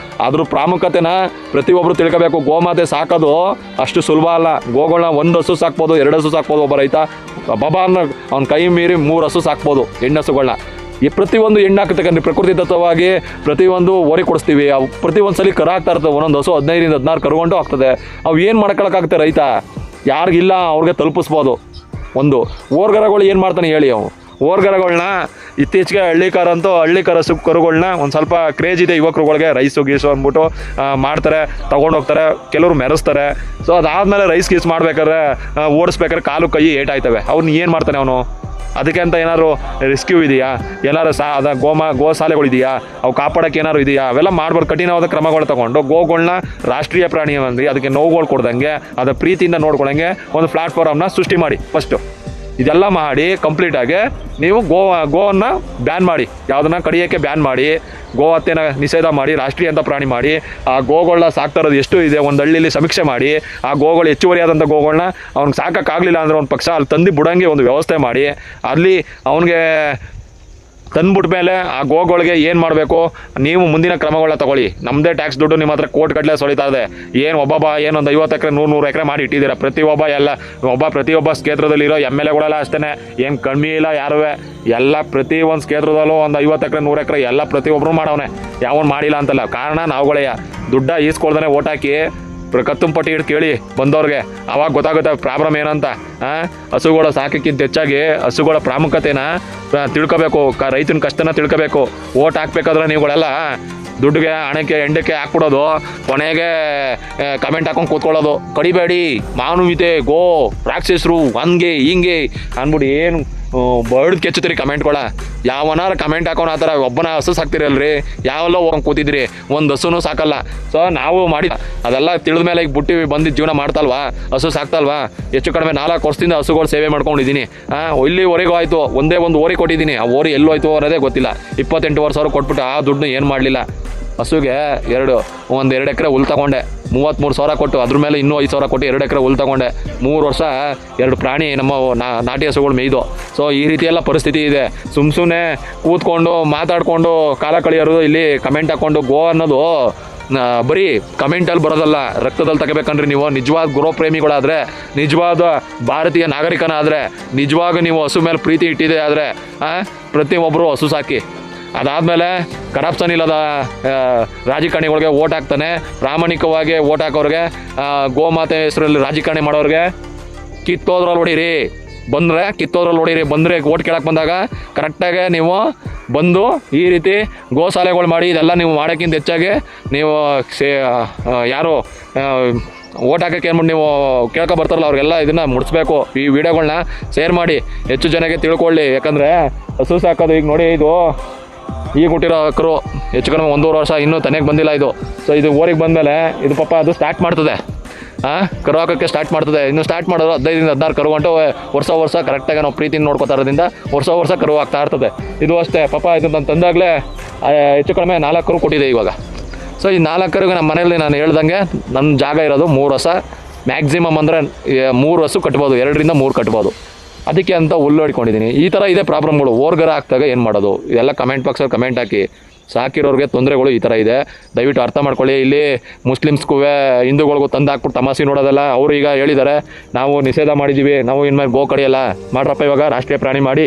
ಅದ್ರ ಪ್ರಾಮುಖ್ಯತೆನ ಪ್ರತಿಯೊಬ್ಬರು ತಿಳ್ಕೋಬೇಕು. ಗೋಮಾತೆ ಸಾಕೋದು ಅಷ್ಟು ಸುಲಭ ಅಲ್ಲ. ಗೋಗಳನ್ನ 1 ಹಸು ಸಾಕ್ಬೋದು, 2 ಹಸು ಸಾಕ್ಬೋದು. ಒಬ್ಬ ರೈತ ಅವ್ನ ಕೈ ಮೀರಿ 3 ಹಸು ಸಾಕ್ಬೋದು, ಹೆಣ್ಣಸುಗಳನ್ನ. ಈ ಪ್ರತಿಯೊಂದು ಹೆಣ್ಣು ಹಾಕತಕ್ಕಂಥ ಪ್ರಕೃತಿ ದತ್ತವಾಗಿ ಪ್ರತಿಯೊಂದು ಓರಿ ಕೊಡಿಸ್ತೀವಿ. ಅವು ಪ್ರತಿಯೊಂದು ಸಲ ಕರು ಆಗ್ತಾ ಇರ್ತವೆ. ಒಂದೊಂದು ಹಸು 15ರಿಂದ 16 ಕರುಗೊಂಡು ಆಗ್ತದೆ. ಅವು ಏನು ಮಾಡ್ಕೊಳಕ್ಕಾಗುತ್ತೆ ರೈತ? ಯಾರಿಗಿಲ್ಲ ಅವ್ರಿಗೆ ತಲುಪಿಸ್ಬೋದು. ಒಂದು ಓರ್ಗರಗಳು ಏನು ಮಾಡ್ತಾನೆ ಹೇಳಿ? ಓರ್ಗರಗಳನ್ನ ಇತ್ತೀಚೆಗೆ ಹಳ್ಳಿ ಕರುಗಳನ್ನ ಒಂದು ಸ್ವಲ್ಪ ಕ್ರೇಜ್ ಇದೆ ಯುವಕರುಗಳಿಗೆ, ರೈಸು ಗೀಸು ಅಂದ್ಬಿಟ್ಟು ಮಾಡ್ತಾರೆ, ತೊಗೊಂಡೋಗ್ತಾರೆ, ಕೆಲವರು ಮೆರೆಸ್ತಾರೆ. ಸೊ ಅದಾದಮೇಲೆ ರೈಸ್ ಗೀಸ್ ಮಾಡ್ಬೇಕಾದ್ರೆ ಓಡಿಸ್ಬೇಕಾದ್ರೆ ಕಾಲು ಕೈ ಏಟಾಯ್ತವೆ. ಅವ್ನು ಏನು ಮಾಡ್ತಾನೆ ಅವನು? ಅದಕ್ಕೆ ಅಂತ ಏನಾದ್ರು ರೆಸ್ಕ್ಯೂ ಇದೆಯಾ? ಏನಾದ್ರು ಗೋಶಾಲೆಗಳಿದೆಯಾ? ಅವು ಕಾಪಾಡೋಕ್ಕೆ ಏನಾದ್ರು ಇದೆಯಾ? ಅವೆಲ್ಲ ಮಾಡ್ಬಾರ್ದು. ಕಠಿಣವಾದ ಕ್ರಮಗಳು ತಗೊಂಡು ಗೋಗಳನ್ನ ರಾಷ್ಟ್ರೀಯ ಪ್ರಾಣಿ ಅಂದ್ರಿ ಅದಕ್ಕೆ ನೋವುಗಳು ಕೊಡ್ದಂಗೆ, ಅದರ ಪ್ರೀತಿಯಿಂದ ನೋಡ್ಕೊಳಂಗೆ ಒಂದು ಪ್ಲಾಟ್ಫಾರ್ಮ್ನ ಸೃಷ್ಟಿ ಮಾಡಿ ಫಸ್ಟು. ಇದೆಲ್ಲ ಮಾಡಿ ಕಂಪ್ಲೀಟಾಗಿ ನೀವು ಗೋವನ್ನು ಬ್ಯಾನ್ ಮಾಡಿ, ಯಾವುದನ್ನ ಕಡಿಯೋಕ್ಕೆ ಬ್ಯಾನ್ ಮಾಡಿ, ಗೋ ಹತ್ಯೆನ ನಿಷೇಧ ಮಾಡಿ, ರಾಷ್ಟ್ರೀಯ ಅಂತ ಪ್ರಾಣಿ ಮಾಡಿ, ಆ ಗೋಗಳನ್ನ ಸಾಕ್ತಾ ಇರೋದು ಎಷ್ಟು ಇದೆ ಒಂದು ಹಳ್ಳಿಲಿ ಸಮೀಕ್ಷೆ ಮಾಡಿ, ಆ ಗೋಗಳು ಹೆಚ್ಚುವರಿಯಾದಂಥ ಗೋಗಳನ್ನ ಅವ್ನಿಗೆ ಸಾಕೋಕ್ಕಾಗಲಿಲ್ಲ ಅಂದರೆ ಒಂದು ಪಕ್ಷ ಅಲ್ಲಿ ತಂದು ಬಿಡೋಂಗೆ ಒಂದು ವ್ಯವಸ್ಥೆ ಮಾಡಿ, ಅಲ್ಲಿ ಅವನಿಗೆ ತಂದ್ಬಿಟ್ಟ ಮೇಲೆ ಆ ಗೋಗಳಿಗೆ ಏನು ಮಾಡಬೇಕು ನೀವು ಮುಂದಿನ ಕ್ರಮಗಳನ್ನ ತಗೊಳ್ಳಿ. ನಮ್ಮದೇ ಟ್ಯಾಕ್ಸ್ ದುಡ್ಡು ನಿಮ್ಮ ಹತ್ರ ಕೋಟಿ ಸೊಳಿತಾ ಇದೆ. ಏನು ಏನೊಂದು 50 ಎಕರೆ 100 ಎಕರೆ ಮಾಡಿ ಇಟ್ಟಿದ್ದೀರಾ. ಪ್ರತಿಯೊಬ್ಬ ಕ್ಷೇತ್ರದಲ್ಲಿರೋ MLAಗಳೆಲ್ಲ ಅಷ್ಟೇ, ಏನು ಕಮ್ಮಿ ಇಲ್ಲ ಯಾರೂ. ಎಲ್ಲ ಪ್ರತಿ ಒಂದು ಕ್ಷೇತ್ರದಲ್ಲೂ ಒಂದು 50 ಎಕರೆ 100 ಎಕರೆ ಎಲ್ಲ ಪ್ರತಿಯೊಬ್ಬರು ಮಾಡವನೆ, ಯಾವನು ಮಾಡಿಲ್ಲ ಅಂತಲ್ಲ. ಕಾರಣ ನಾವುಗಳೇ ದುಡ್ಡ ಈಸ್ಕೊಳ್ದೇ ಓಟ್ ಹಾಕಿ ಕತ್ತುಂಪಟ್ಟಿ ಹಿಡ್ದು ಕೇಳಿ ಬಂದವ್ರಿಗೆ, ಅವಾಗ ಗೊತ್ತಾಗುತ್ತೆ ಪ್ರಾಬ್ಲಮ್ ಏನಂತ. ಹಸುಗಳ ಸಾಕಕ್ಕಿಂತ ಹೆಚ್ಚಾಗಿ ಹಸುಗಳ ಪ್ರಾಮುಖ್ಯತೆನ ತಿಳ್ಕೊಬೇಕು, ರೈತನ ಕಷ್ಟನ ತಿಳ್ಕೊಬೇಕು. ಓಟ್ ಹಾಕ್ಬೇಕಾದ್ರೆ ನೀವುಗಳೆಲ್ಲ ದುಡ್ಡಿಗೆ ಹಣಕ್ಕೆ ಎಂಡಕ್ಕೆ ಹಾಕ್ಬಿಡೋದು, ಕೊನೆಗೆ ಕಮೆಂಟ್ ಹಾಕೊಂಡು ಕೂತ್ಕೊಳ್ಳೋದು, ಕಡಿಬೇಡಿ ಮಾನವೀಯತೆ ಗೋ ರಾಕ್ಷಸರು ಹಂಗೆ ಹಿಂಗೆ ಅಂದ್ಬಿಟ್ಟು ಏನು ಬರ್ಡ್ ಕೆಚ್ಚುತ್ತೀರಿ ಕಮೆಂಟ್ಗಳ. ಯಾವನಾರು ಕಮೆಂಟ್ ಹಾಕೋಣ ಆ ಥರ ಒಬ್ಬನ ಹಸು ಸಾಕ್ತಿರಲ್ರಿ, ಯಾವೆಲ್ಲ ಹೋಗಂಗೆ ಕೂತಿದ್ರಿ, ಒಂದು ಹಸುನೂ ಸಾಕಲ್ಲ. ಸೊ ನಾವು ಮಾಡಿ ಅದೆಲ್ಲ ತಿಳಿದ ಮೇಲೆ ಈಗ ಬುಟ್ಟಿ ಬಂದಿದ್ದು ಜೀವನ ಮಾಡ್ತಲ್ವಾ, ಹಸು ಸಾಕ್ತಲ್ವಾ. ಹೆಚ್ಚು ಕಡಿಮೆ 4 ವರ್ಷದಿಂದ ಹಸುಗಳು ಸೇವೆ ಮಾಡ್ಕೊಂಡಿದ್ದೀನಿ. ಇಲ್ಲಿವರೆಗೂ ಆಯಿತು, ಒಂದೇ ಒಂದು ಓರಿ ಕೊಟ್ಟಿದ್ದೀನಿ. ಆ ಓರಿ ಎಲ್ಲೋಯ್ತು ಅನ್ನೋದೇ ಗೊತ್ತಿಲ್ಲ. 28,000 ಕೊಟ್ಬಿಟ್ಟು ಆ ದುಡ್ಡು ಏನು ಮಾಡಲಿಲ್ಲ. ಹಸುಗೆ 2 ಎಕರೆ ಹುಲ್ ತಗೊಂಡೆ, 33,000 ಕೊಟ್ಟು, ಅದ್ರ ಮೇಲೆ ಇನ್ನೂ 5,000 ಕೊಟ್ಟು 2 ಎಕರೆ ಹುಲ್ ತಗೊಂಡೆ. 3 ವರ್ಷ 2 ಪ್ರಾಣಿ ನಮ್ಮ ನಾಟಿ ಹಸುಗಳು ಮೇಯ್ದು. ಸೊ ಈ ರೀತಿ ಎಲ್ಲ ಪರಿಸ್ಥಿತಿ ಇದೆ. ಸುಮ್ಮನೆ ಕೂತ್ಕೊಂಡು ಮಾತಾಡಿಕೊಂಡು ಕಾಲ ಕಳೆಯೋರು ಇಲ್ಲಿ ಕಮೆಂಟ್ ಹಾಕ್ಕೊಂಡು. ಗೋ ಅನ್ನೋದು ಬರೀ ಕಮೆಂಟಲ್ಲಿ ಬರೋದಲ್ಲ, ರಕ್ತದಲ್ಲಿ ತಗೋಬೇಕಂದ್ರೆ ನೀವು ನಿಜವಾದ ಗೃಹಪ್ರೇಮಿಗಳಾದರೆ, ನಿಜವಾದ ಭಾರತೀಯ ನಾಗರಿಕನಾದರೆ, ನಿಜವಾಗ ನೀವು ಹಸು ಮೇಲೆ ಪ್ರೀತಿ ಇಟ್ಟಿದೆ ಆದರೆ ಪ್ರತಿಯೊಬ್ಬರು ಹಸು ಸಾಕಿ. ಅದಾದಮೇಲೆ ಕರಪ್ಷನ್ ಇಲ್ಲದ ರಾಜಕಾರಣಿಗಳಿಗೆ ಓಟ್ ಹಾಕ್ತಾನೆ, ಪ್ರಾಮಾಣಿಕವಾಗಿ ಓಟ್ ಹಾಕೋರಿಗೆ, ಗೋಮಾತೆ ಹೆಸರಲ್ಲಿ ರಾಜಕಾರಣಿ ಮಾಡೋರಿಗೆ ಕಿತ್ತೋದ್ರಲ್ಲಿ ಹೊಡೀರಿ, ಬಂದರೆ ಓಟ್ ಕೇಳಕ್ಕೆ ಬಂದಾಗ ಕರೆಕ್ಟಾಗಿ ನೀವು ಬಂದು ಈ ರೀತಿ ಗೋಶಾಲೆಗಳು ಮಾಡಿ. ಇದೆಲ್ಲ ನೀವು ಮಾಡೋಕ್ಕಿಂತ ಹೆಚ್ಚಾಗಿ ನೀವು ಯಾರು ಓಟ್ ಹಾಕೋಕ್ಕೆ ಏನ್ಬಿಟ್ಟು ನೀವು ಕೇಳ್ಕೊ ಬರ್ತಾರಲ್ಲ ಅವ್ರಿಗೆಲ್ಲ ಇದನ್ನು ಮುಡಿಸ್ಬೇಕು. ಈ ವಿಡಿಯೋಗಳನ್ನ ಶೇರ್ ಮಾಡಿ, ಹೆಚ್ಚು ಜನಕ್ಕೆ ತಿಳ್ಕೊಳ್ಳಿ. ಯಾಕಂದರೆ ಹಸು ಸಾಕೋದು ಈಗ ನೋಡಿ, ಇದು ಈಗ ಹುಟ್ಟಿರೋ ಕರು ಹೆಚ್ಚು ಕಡಿಮೆ 1.5 ವರ್ಷ ಇನ್ನೂ ತನಗೆ ಬಂದಿಲ್ಲ ಇದು. ಸೊ ಇದು ಊರಿಗೆ ಬಂದಮೇಲೆ ಇದು ಪಾಪ ಅದು ಸ್ಟಾರ್ಟ್ ಮಾಡ್ತದೆ, ಕರು ಹಾಕೋಕ್ಕೆ ಸ್ಟಾರ್ಟ್ ಮಾಡ್ತದೆ. ಇನ್ನು ಸ್ಟಾರ್ಟ್ ಮಾಡೋದು 15-16 ಕರು ಗಂಟು ವರ್ಷ ಕರೆಕ್ಟಾಗಿ ನಾವು ಪ್ರೀತಿನ ನೋಡ್ಕೊತಾ ಇರೋದ್ರಿಂದ ವರ್ಷ ಕರು ಆಗ್ತಾ ಇರ್ತದೆ. ಇದು ಅಷ್ಟೇ ಪಾಪ, ಇದು ನಾನು ತಂದಾಗಲೇ ಹೆಚ್ಚು ಕಡಿಮೆ 4 ಕರು ಕೊಟ್ಟಿದೆ ಇವಾಗ. ಸೊ ಈ 4 ಕರುಗೆ ನಮ್ಮ ಮನೆಯಲ್ಲಿ ನಾನು ಹೇಳ್ದಂಗೆ ನನ್ನ ಜಾಗ ಇರೋದು 3 ವರ್ಷ ಮ್ಯಾಕ್ಸಿಮಮ್. ಅಂದರೆ 3 ಹಸು ಕಟ್ಬೋದು, 2ರಿಂದ 3 ಕಟ್ಬೋದು. ಅದಕ್ಕೆ ಅಂತ ಹುಲ್ಲು ಹೊಡ್ಕೊಂಡಿದ್ದೀನಿ. ಈ ಥರ ಇದೆ ಪ್ರಾಬ್ಲಮ್ಗಳು. ಓರ್ಗರ ಹಾಕ್ದಾಗ ಏನು ಮಾಡೋದು? ಇದೆಲ್ಲ ಕಮೆಂಟ್ ಬಾಕ್ಸಲ್ಲಿ ಕಮೆಂಟ್ ಹಾಕಿ. ಸಾಕಿರೋರಿಗೆ ತೊಂದರೆಗಳು ಈ ಥರ ಇದೆ, ದಯವಿಟ್ಟು ಅರ್ಥ ಮಾಡ್ಕೊಳ್ಳಿ. ಇಲ್ಲಿ ಮುಸ್ಲಿಮ್ಸ್ಗೂ ಹಿಂದೂಗಳಿಗೂ ತಂದು ಹಾಕ್ಬಿಟ್ಟು ತಮಾಷೆ ನೋಡೋದಲ್ಲ. ಅವರು ಈಗ ಹೇಳಿದ್ದಾರೆ ನಾವು ನಿಷೇಧ ಮಾಡಿದ್ದೀವಿ, ನಾವು ಇನ್ಮೇಲೆ ಗೋ ಕಡಿಯಲ್ಲ. ಮಾಡ್ರಪ್ಪ, ಇವಾಗ ರಾಷ್ಟ್ರೀಯ ಪ್ರಾಣಿ ಮಾಡಿ,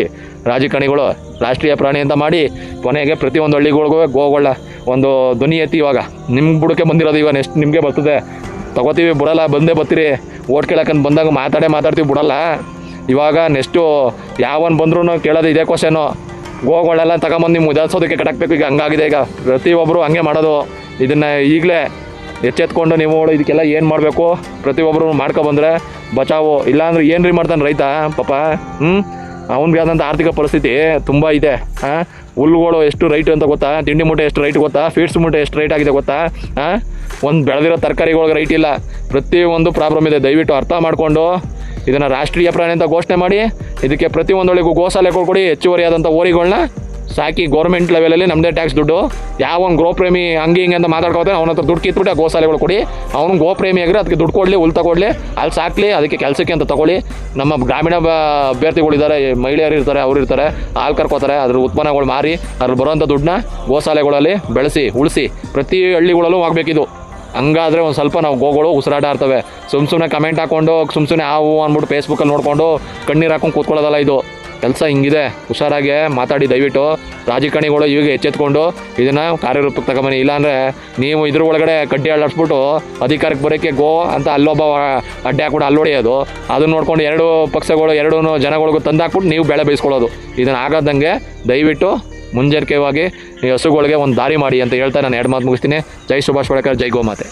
ರಾಜಕಾರಣಿಗಳು ರಾಷ್ಟ್ರೀಯ ಪ್ರಾಣಿ ಅಂತ ಮಾಡಿ, ಕೊನೆಗೆ ಪ್ರತಿಯೊಂದು ಹಳ್ಳಿಗಳಿಗೂ ಗೋಗಳ ಒಂದು ಧ್ವನಿ ಎತ್ತಿ. ಇವಾಗ ನಿಮ್ಮ ಬುಡಕ್ಕೆ ಬಂದಿರೋದು, ಇವಾಗ ನೆಕ್ಸ್ಟ್ ನಿಮಗೆ ಬರ್ತದೆ. ತಗೋತೀವಿ ಬಿಡಲ್ಲ, ಬಂದೇ ಬರ್ತೀರಿ. ಓಟ್ ಕೇಳಕ್ಕಂತ ಬಂದಾಗ ಮಾತಾಡ್ತೀವಿ, ಬಿಡಲ್ಲ. ಇವಾಗ ನೆಕ್ಸ್ಟು ಯಾವನು ಬಂದ್ರೂ ಕೇಳೋದು ಇದೇ ಕ್ವಶನು, ಗೋಗಳೆಲ್ಲ ತಗೊಂಬಂದು ನೀವು ಮುದಾಸೋದಕ್ಕೆ ಕಟ್ಟಾಕಬೇಕು. ಈಗ ಹಂಗಾಗಿದೆ, ಈಗ ಪ್ರತಿಯೊಬ್ಬರು ಹಂಗೆ ಮಾಡೋದು. ಇದನ್ನು ಈಗಲೇ ಎಚ್ಚೆತ್ಕೊಂಡು ನೀವು ಇದಕ್ಕೆಲ್ಲ ಏನು ಮಾಡಬೇಕು, ಪ್ರತಿಯೊಬ್ಬರು ಮಾಡ್ಕೊಬಂದರೆ ಬಚಾವು. ಇಲ್ಲಾಂದ್ರೆ ಏನು ರೀ ಮಾಡ್ತಾನೆ ರೈತ ಪಾಪ. ಅವ್ನಿಗೆ ಆದಂಥ ಆರ್ಥಿಕ ಪರಿಸ್ಥಿತಿ ತುಂಬ ಇದೆ. ಹುಲ್ಲುಗಳು ಎಷ್ಟು ರೈಟ್ ಅಂತ ಗೊತ್ತಾ? ತಿಂಡಿ ಮೂಟೆ ಎಷ್ಟು ರೈಟ್ ಗೊತ್ತಾ? ಫೀಡ್ಸ್ ಮೂಟೆ ಎಷ್ಟು ರೈಟ್ ಆಗಿದೆ ಗೊತ್ತಾ? ಒಂದು ಬೆಳೆದಿರೋ ತರಕಾರಿಗಳಿಗೆ ರೈಟ್ ಇಲ್ಲ. ಪ್ರತಿಯೊಂದು ಪ್ರಾಬ್ಲಮ್ ಇದೆ. ದಯವಿಟ್ಟು ಅರ್ಥ ಮಾಡಿಕೊಂಡು ಇದನ್ನು ರಾಷ್ಟ್ರೀಯ ಪ್ರಾಣಿ ಅಂತ ಘೋಷಣೆ ಮಾಡಿ, ಇದಕ್ಕೆ ಪ್ರತಿಯೊಂದೊಳಗೂ ಗೋಶಾಲೆಗಳು ಕೊಡಿ, ಹೆಚ್ಚುವರಿಯಾದಂಥ ಓರಿಗಳನ್ನ ಸಾಕಿ. ಗೌರ್ಮೆಂಟ್ ಲೆವೆಲಲ್ಲಿ ನಮ್ಮದೇ ಟ್ಯಾಕ್ಸ್ ದುಡ್ಡು. ಯಾವೊಂದು ಗೋಪ್ರೇಮಿ ಹಂಗೆ ಹಿಂಗೆ ಅಂತ ಮಾತಾಡ್ಕೋತಾರೆ, ಅವನ ಹತ್ರ ದುಡ್ಡು ಕಿತ್ಬಿಟ್ಟು ಆ ಗೋಶಾಲೆಗಳು ಕೊಡಿ. ಅವನು ಗೋಪ್ರೇಮಿ ಆಗಿದ್ರೆ ಅದಕ್ಕೆ ದುಡ್ಡು ಕೊಡಲಿ, ಹುಲ್ ತಗೊಳ್ಳಿ, ಅಲ್ಲಿ ಸಾಕಲಿ, ಅದಕ್ಕೆ ಕೆಲಸಕ್ಕೆ ಅಂತ ತಗೊಳ್ಳಿ. ನಮ್ಮ ಗ್ರಾಮೀಣ ಅಭ್ಯರ್ಥಿಗಳಿದ್ದಾರೆ, ಮಹಿಳೆಯರು ಇರ್ತಾರೆ, ಅವ್ರು ಇರ್ತಾರೆ, ಹಾಲು ಕರ್ಕೋತಾರೆ, ಅದ್ರ ಉತ್ಪನ್ನಗಳು ಮಾರಿ ಅದ್ರಲ್ಲಿ ಬರೋಂಥ ದುಡ್ಡನ್ನ ಗೋಶಾಲೆಗಳಲ್ಲಿ ಬೆಳೆಸಿ ಉಳಿಸಿ. ಪ್ರತಿ ಹಳ್ಳಿಗಳಲ್ಲೂ ಆಗಬೇಕಿದು. ಹಂಗಾದರೆ ಒಂದು ಸ್ವಲ್ಪ ನಾವು ಗೋಗಳು ಉಸಿರಾಟ ಇರ್ತವೆ. ಸುಮ್ಮನೆ ಕಮೆಂಟ್ ಹಾಕ್ಕೊಂಡು ಸುಮ್ಮನೆ ಹಾವು ಅಂದ್ಬಿಟ್ಟು ಫೇಸ್ಬುಕ್ಕಲ್ಲಿ ನೋಡಿಕೊಂಡು ಕಣ್ಣೀರು ಹಾಕೊಂಡು ಕೂತ್ಕೊಳ್ಳೋದಲ್ಲ ಇದು. ಕೆಲಸ ಹಿಂಗಿದೆ, ಹುಷಾರಾಗಿ ಮಾತಾಡಿ ದಯವಿಟ್ಟು ರಾಜಕಾರಣಿಗಳು ಈಗ ಎಚ್ಚೆತ್ಕೊಂಡು ಇದನ್ನು ಕಾರ್ಯರೂಪಕ್ಕೆ ತಗೊಂಬನ್ನಿ. ಇಲ್ಲಾಂದರೆ ನೀವು ಇದ್ರ ಒಳಗಡೆ ಕಡ್ಡಿ ಅಳ್ಳಾಡ್ಸ್ಬಿಟ್ಟು ಅಧಿಕಾರಕ್ಕೆ ಬರೋಕ್ಕೆ ಗೋ ಅಂತ ಅಲ್ಲೊಬ್ಬ ಅಡ್ಡೆ ಹಾಕ್ಬಿಟ್ಟು ಅಲ್ಲೊಡೆಯೋದು, ಅದನ್ನ ನೋಡ್ಕೊಂಡು ಎರಡು ಪಕ್ಷಗಳು ಎರಡೂ ಜನಗಳಿಗೂ ತಂದಾಕ್ಬಿಟ್ಟು ನೀವು ಬೆಳೆ ಬೇಯಿಸ್ಕೊಳ್ಳೋದು. ಇದನ್ನು ಆಗದಂಗೆ ದಯವಿಟ್ಟು ಮುಂಜಾಗ್ರತೆಯಾಗಿ ಈ ಹಸುಗಳಿಗೆ ಒಂದು ದಾರಿ ಮಾಡಿ ಅಂತ ಹೇಳ್ತಾ ನಾನು ಎರಡು ಮಾತು ಮುಗಿಸ್ತೀನಿ. ಜೈ ಸುಭಾಷ್ ಪಾಳೇಕರ್, ಜೈ ಗೋಮಾತೆ.